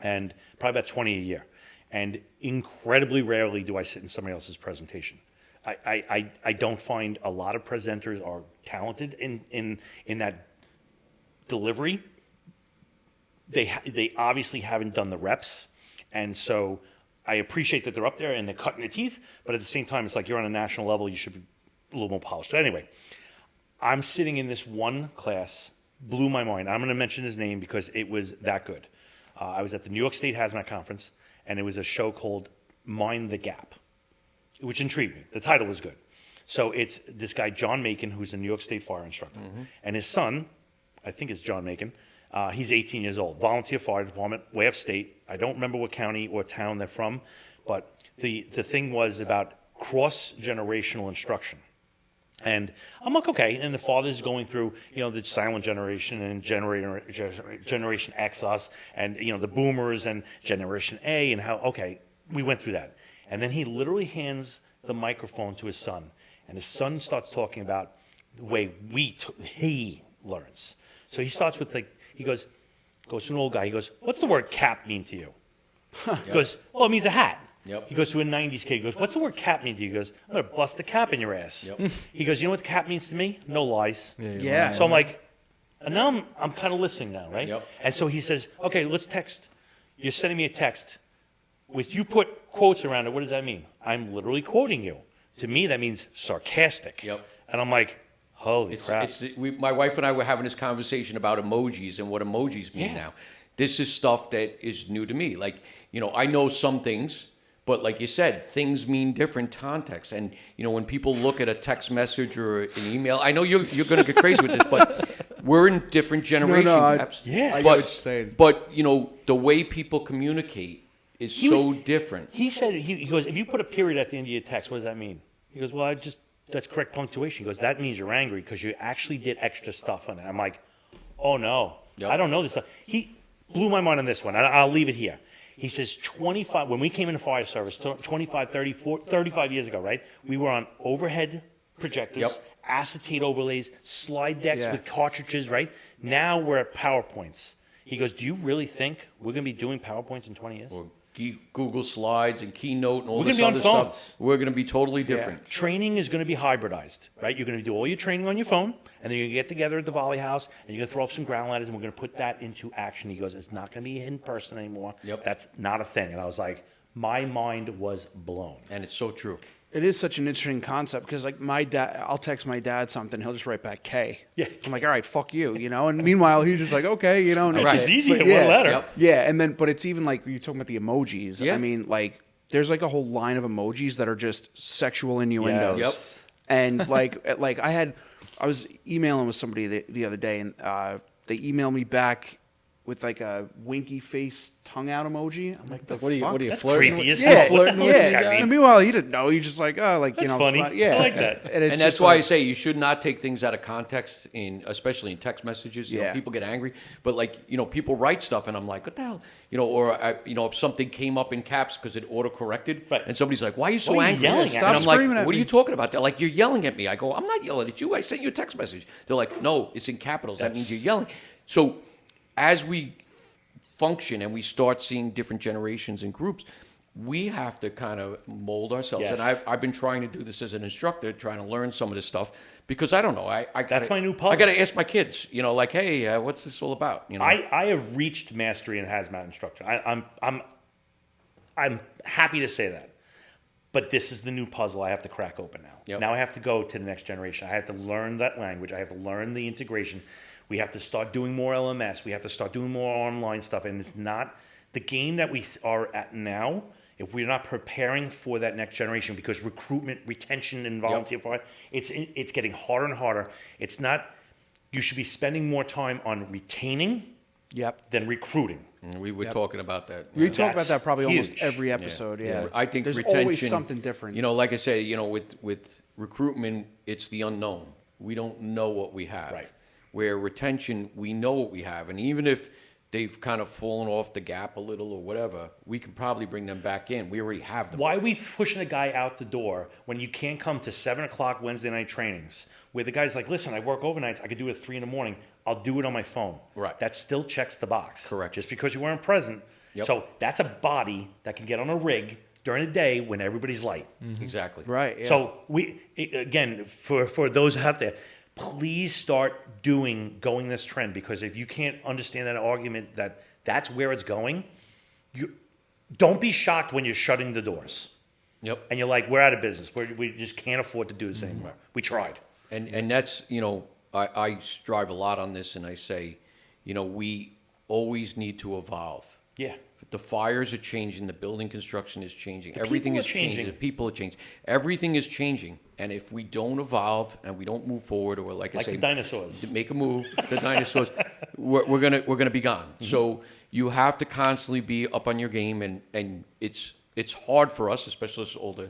and probably about 20 a year, and incredibly rarely do I sit in somebody else's presentation. I don't find a lot of presenters are talented in that delivery. They obviously haven't done the reps, and so I appreciate that they're up there and they're cutting their teeth, but at the same time, it's like you're on a national level, you should be a little more polished. But anyway, I'm sitting in this one class, blew my mind. I'm going to mention his name because it was that good. I was at the New York State HazMat Conference, and it was a show called Mind the Gap, which intrigued me. The title was good. So it's this guy, John Macon, who's a New York State fire instructor, and his son, I think it's John Macon, he's 18 years old, volunteer fire department, way upstate. I don't remember what county or town they're from, but the thing was about cross-generational instruction. And I'm like, okay, and the father's going through, the silent generation and Generation X us, and, the boomers and Generation A, and how, okay, we went through that. And then he literally hands the microphone to his son, and his son starts talking about the way he learns. So he starts with, he goes to an old guy, he goes, what's the word cap mean to you? He goes, well, it means a hat. Yep. He goes to a 90s kid, he goes, what's the word cap mean to you? He goes, I'm going to bust a cap in your ass. Yep. He goes, you know what cap means to me? No lies. Yeah. So I'm like, and now I'm kind of listening now, right? Yep. And so he says, okay, let's text. You're sending me a text. With you put quotes around it, what does that mean? I'm literally quoting you. To me, that means sarcastic. Yep. And I'm like, holy crap. My wife and I were having this conversation about emojis and what emojis mean now. This is stuff that is new to me. Like, I know some things, but like you said, things mean different contexts. And, when people look at a text message or an email, I know you're going to get crazy with this, but we're in different generations. I Yeah. get what you're saying. But, the way people communicate is so different. He said, he goes, if you put a period at the end of your text, what does that mean? He goes, well, that's correct punctuation. He goes, that means you're angry because you actually did extra stuff on it. I'm like, oh no, Yep. I don't know this stuff. He blew my mind on this one. I'll leave it here. He says 25, when we came into fire service, 25, 30, 35 years ago, right? We were on overhead projectors, Yep. acetate overlays, slide decks Yeah. with cartridges, right? Now we're at PowerPoints. He goes, do you really think we're going to be doing PowerPoints in 20 years? Or Google Slides and Keynote and all We're this gonna be other on phones. stuff. We're going to be totally different. Training is going to be hybridized, right? You're going to do all your training on your phone, and then you're going to get together at the Volley House, and you're going to throw up some ground ladders, and we're going to put that into action. He goes, it's not going to be in person anymore. Yep. That's not a thing. And I was like, my mind was blown. And it's so true. It is such an interesting concept because, like, my dad, I'll text my dad something, he'll just write back K. Yeah. I'm like, all right, fuck you, you know? And meanwhile, he's just like, okay, you know? And It's it's just easy but in one letter. Yep. Yeah, and then, but it's even like, you're talking about the emojis. Yeah. I mean, like, there's like a whole line of emojis that are just sexual innuendos. Yes. And like I was emailing with somebody the other day, and they emailed me back with like a winky face tongue out emoji. I'm like, What are you That's flirting creepy with? as hell. Yeah, What the flirting hell with does this this guy? guy And mean? meanwhile, he didn't know. He's just like, oh, like, That's you know, funny. yeah. I like that. And, it's And that's just why I like- say you should not take things out of context, especially in text messages. You know, Yeah. people get angry, but like, you know, people write stuff, and I'm like, what the hell? You know, or you know, if something came up in caps because it auto corrected, Right. and somebody's like, why are you so Why are you angry? yelling And at I'm me? like, Screaming at what are me. you talking about? They're like, you're yelling at me. I go, I'm not yelling at you. I sent you a text message. They're like, no, it's in capitals. That means you're yelling. So as we function and we start seeing different generations and groups, we have to kind of mold ourselves. Yes. And I've been trying to do this as an instructor, trying to learn some of this stuff because I don't know. I That's gotta, my new puzzle. I got to ask my kids, you know, like, hey, what's this all about? You know, I have reached mastery in hazmat instructor. I'm happy to say that. But this is the new puzzle I have to crack open now. Yep. Now I have to go to the next generation. I have to learn that language. I have to learn the integration. We have to start doing more LMS. We have to start doing more online stuff. And it's not the game that we are at now. If we're not preparing for that next generation, because recruitment, retention, and volunteer fire, it's getting harder and harder. It's not. You should be spending more time on retaining Yep. than recruiting. and we were talking about that. We talk about That's that probably almost huge. every episode. Yeah. I think there's retention, always something different. You know, like I say, you know, with recruitment, it's the unknown. We don't know what we have. Right. Where retention, we know what we have, and even if they've kind of fallen off the gap a little or whatever, we can probably bring them back in. We already have them. Why are we pushing a guy out the door when you can't come to 7 o'clock Wednesday night trainings where the guy's like, listen, I work overnights. I could do it at 3 a.m. I'll do it on my phone. Right. That still checks the box. Correct. Just because you weren't present. Yep. So that's a body that can get on a rig during the day when everybody's light. Exactly. Right. Yeah. So again, for those out there, please start going this trend, because if you can't understand that argument that that's where it's going, you don't be shocked when you're shutting the doors Yep. and you're like, we're out of business. We just can't afford to do this anymore. We tried. And that's, you know, I strive a lot on this, and I say, you know, we always need to evolve. Yeah. The fires are changing. The building construction is changing. The Everything people is are changing. changing. The people are changing. Everything is changing. And if we don't evolve and we don't move forward, or like I Like say, the dinosaurs. make a move, the dinosaurs, we're gonna be gone. Mm-hmm. So you have to constantly be up on your game, and it's hard for us, especially this older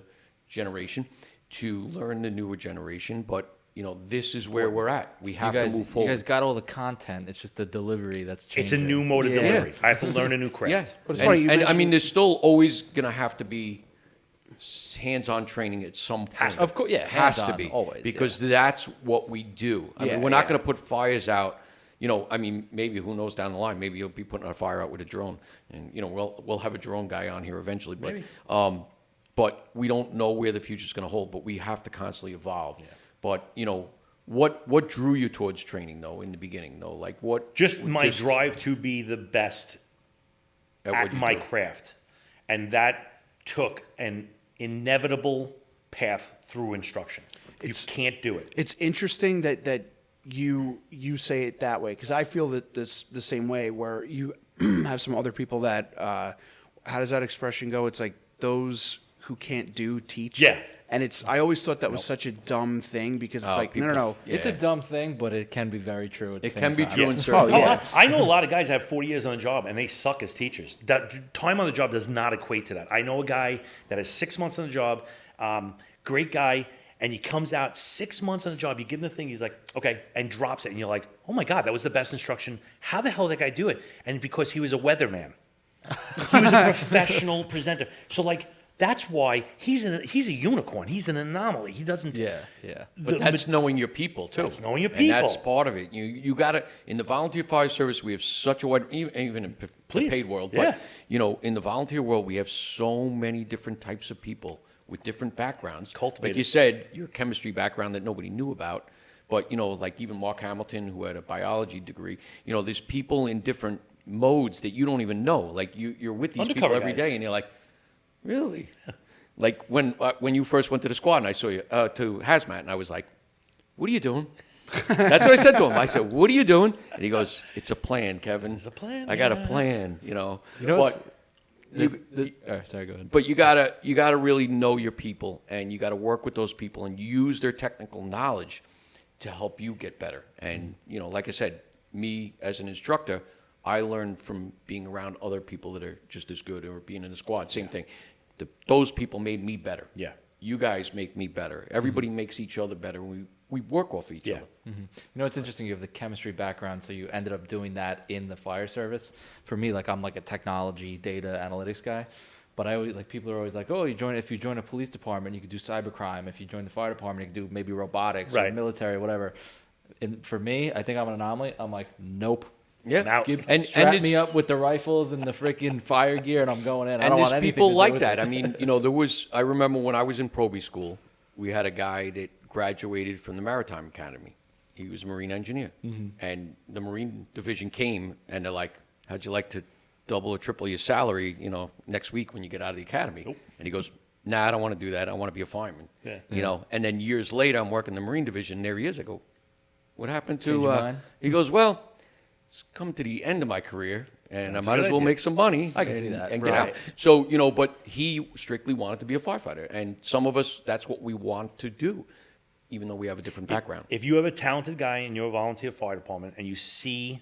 generation, to learn the newer generation. But you know, this is where we're at. We have to move forward. You guys got all the content. It's just the delivery that's changing. It's a new mode of Yeah. delivery. I have to learn a new craft. Yeah, But it's and, funny, you and I mentioned- mean, there's still always gonna have to be hands-on training at some point. Has to. Of course, yeah, has to hands-on, be always, because that's what we do. I Yeah, mean, we're not yeah. gonna put fires out. You know, I mean, maybe who knows down the line? Maybe you'll be putting a fire out with a drone, and you know, we'll have a drone guy on here eventually. But we don't know where the future's gonna hold. But we have to constantly evolve. But you know, what drew you towards training though in the beginning though? Like what? Just my drive to be the best what at you my do. craft. And that took an inevitable path through instruction. You can't do it. It's interesting that you say it that way, because I feel that the same way, where you have some other people that how does that expression go? It's like those who can't do teach. Yeah. And I always thought that was such a dumb thing, because it's like, people- no. Yeah. It's a dumb thing, but it can be very true. At the It same can be time. true in Oh, certain. yeah. I know a lot of guys that have 40 years on the job and they suck as teachers. That time on the job does not equate to that. I know a guy that has 6 months on the job, great guy, and he comes out 6 months on the job. You give him the thing, he's like, okay, and drops it, and you're like, oh my god, that was the best instruction. How the hell did that guy do it? And because he was a weatherman, he was a professional presenter. So like, that's why he's a unicorn. He's an anomaly. He doesn't. Yeah, yeah. But that's knowing your people too. That's knowing your And that's people. part of it. You got to in the volunteer fire service. We have such a wide, even in the Please. paid world. Yeah. But you know, in the volunteer world, we have so many different types of people with different backgrounds. Cultivated. Like you said, your chemistry background that nobody knew about. But you know, like even Mark Hamilton, who had a biology degree. You know, there's people in different modes that you don't even know. Like you're with these Undercover people every guys. day, and you're like, really. Like when you first went to the squad and I saw you to hazmat, and I was like, "What are you doing?" That's what I said to him. I said, "What are you doing?" And he goes, "It's a plan, Kevin. It's a plan, I got a yeah. plan, you know." You know but sorry, go ahead. but you gotta really know your people, and you gotta work with those people and use their technical knowledge to help you get better. And you know, like I said, me as an instructor, I learned from being around other people that are just as good, or being in the squad. Same thing. Those people made me better. Yeah. You guys make me better. Everybody makes each other better. We work off each other. You know, it's interesting. You have the chemistry background, so you ended up doing that in the fire service. For me, like I'm like a technology, data analytics guy, but I always like people are always like, oh, if you join a police department, you could do cybercrime. If you join the fire department, you could do maybe robotics or Right. military, whatever. And for me, I think I'm an anomaly. I'm like, nope. Yeah. Now- Strap it's- me up with the rifles and the freaking fire gear, and I'm going in. I And don't there's want anything people to do like with that. it. I mean, you know, I remember when I was in Proby school, we had a guy that graduated from the Maritime Academy. He was a Marine engineer. And the Marine division came, and they're like, how'd you like to double or triple your salary, you know, next week when you get out of the academy? And he goes, nah, I don't want to do that. I want to be a fireman. Yeah. You know, and then years later, I'm working the Marine division, and there he is. I go, what happened Change to, your mind? he goes, well, it's come to the end of my career, and That's I a might good as well idea. make some money. I can see that. And get out. Right. So, you know, but he strictly wanted to be a firefighter. And some of us, that's what we want to do, even though we have a different background. If you have a talented guy in your volunteer fire department and you see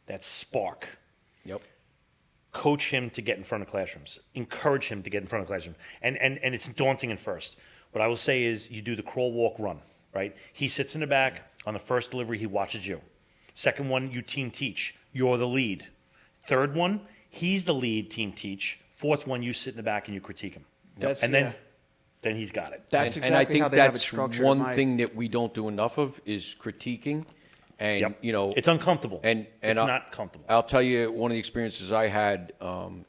that spark, Yep. coach him to get in front of classrooms. Encourage him to get in front of classrooms. And it's daunting at first. What I will say is you do the crawl, walk, run, right? He sits in the back. On the first delivery, he watches you. Second one, you team teach. You're the lead. Third one, he's the lead, team teach. Fourth one, you sit in the back and you critique him. That's- And then, yeah. then he's got it. That's and exactly I think how they have it that's structured. in one my- thing that we don't do enough of is critiquing. And, Yep. you know, It's uncomfortable. and it's I'll- not comfortable. I'll tell you one of the experiences I had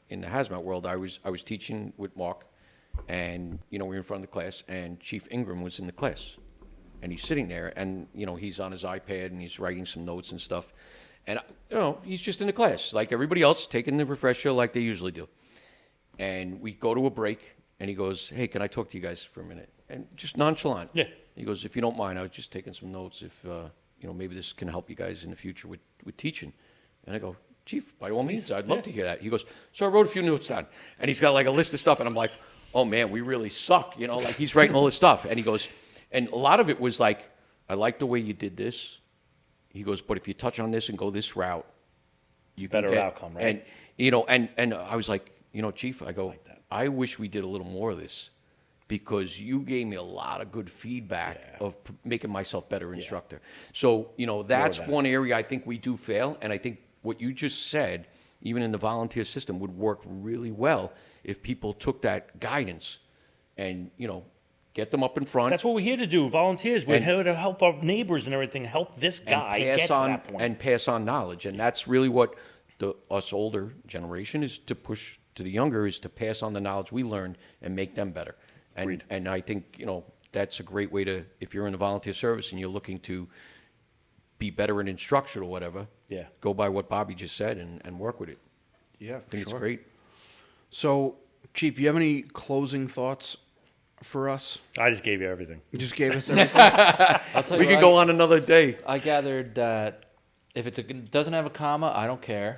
in the hazmat world. I was teaching with Mark, and you know we were in front of the class, and Chief Ingram was in the class, and he's sitting there, and you know he's on his iPad and he's writing some notes and stuff, and you know he's just in the class like everybody else, taking the refresher like they usually do, and we go to a break, and he goes, "Hey, can I talk to you guys for a minute?" And just nonchalant. Yeah. He goes, "If you don't mind, I was just taking some notes. If you know, maybe this can help you guys in the future with teaching." And I go, "Chief, by all means, I'd love to hear that." He goes, "So I wrote a few notes down," and he's got like a list of stuff, and I'm like, "Oh man, we really suck," you know, like he's writing all this stuff, and he goes, and a lot of it was like, "I like the way you did this." He goes, "But if you touch on this and go this route, you can Better get-" outcome, right? And you know, and I was like, you know, Chief, I go, like that. I wish we did a little more of this, because you gave me a lot of good feedback of making myself better instructor. So, you know, that's that. one area I think we do fail. And I think what you just said, even in the volunteer system, would work really well if people took that guidance and, you know, get them up in front. That's what we're here to do. Volunteers. We're And- here to help our neighbors and everything. Help this and guy get to on that point. and pass on knowledge. And that's really what us older generation is to push to the younger, is to pass on the knowledge we learned and make them better. And I think, you know, that's a great way to, if you're in the volunteer service and you're looking to be better in instruction or whatever, Yeah. go by what Bobby just said and work with it. Yeah, I think for it's sure. great. So, Chief, you have any closing thoughts for us? I just gave you everything. You just gave us everything. I'll tell you We what, could go on another day. I gathered that if it doesn't have a comma, I don't care.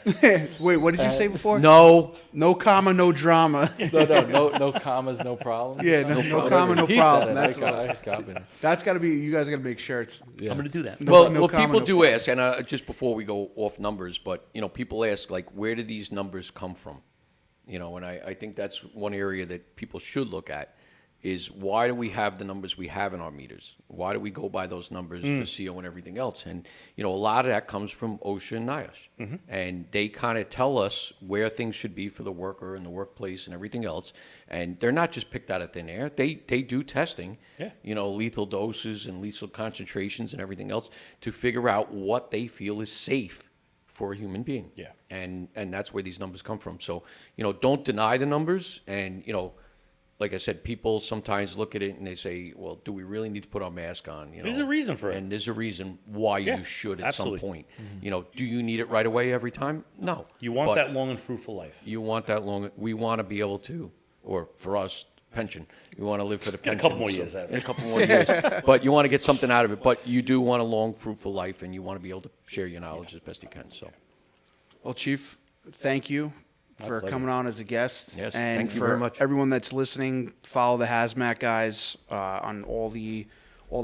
Wait, what did you say before? No, No comma, no drama. No commas, no problems. Yeah, no comma, no He problem. said it. That's I what. just copied it. That's got to be. You guys got to make sure it's. I'm going to do that. No, well, no well, comma, people no do problem. ask, and just before we go off numbers, but you know, people ask like, where do these numbers come from? You know, and I think that's one area that people should look at is why do we have the numbers we have in our meters? Why do we go by those numbers for CO and everything else? And you know, a lot of that comes from OSHA and NIOSH, and they kind of tell us where things should be for the worker and the workplace and everything else. And they're not just picked out of thin air. They do testing. Yeah. You know, lethal doses and lethal concentrations and everything else to figure out what they feel is safe for a human being. Yeah. And that's where these numbers come from. So, you know, don't deny the numbers. And, you know, like I said, people sometimes look at it and they say, well, do we really need to put our mask on? You know, There's a reason for it. And there's a reason why Yeah, you should at absolutely. some point. You know, do you need it right away every time? No. You want But that long and fruitful life. you want that long. We want to be able to, or for us, pension. You want to live for the pension. a couple more years out of it. In a couple more years. But you want to get something out of it. But you do want a long, fruitful life, and you want to be able to share your knowledge as best you can. So, Well, Chief, thank you for pleasure. coming on as a guest. Yes, and thank you for very much. everyone that's listening, follow the HazMat Guys on all the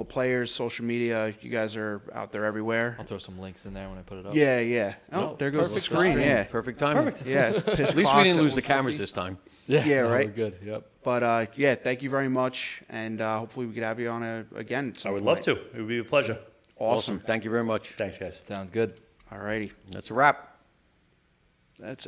players, social media. You guys are out there everywhere. I'll throw some links in there when I put it up. Yeah, yeah. Oh, No, there goes the perfect screen. screen. Yeah, perfect timing. yeah. Piss At least we clocks didn't at lose the 1:50. cameras this time. Yeah, no, right. we're good. Yep. But yeah, thank you very much, and hopefully we could have you on again. At some I would point. love to. It would be a pleasure. Awesome. Thank you very much. Thanks, guys. Sounds good. Alrighty, That's a wrap. that's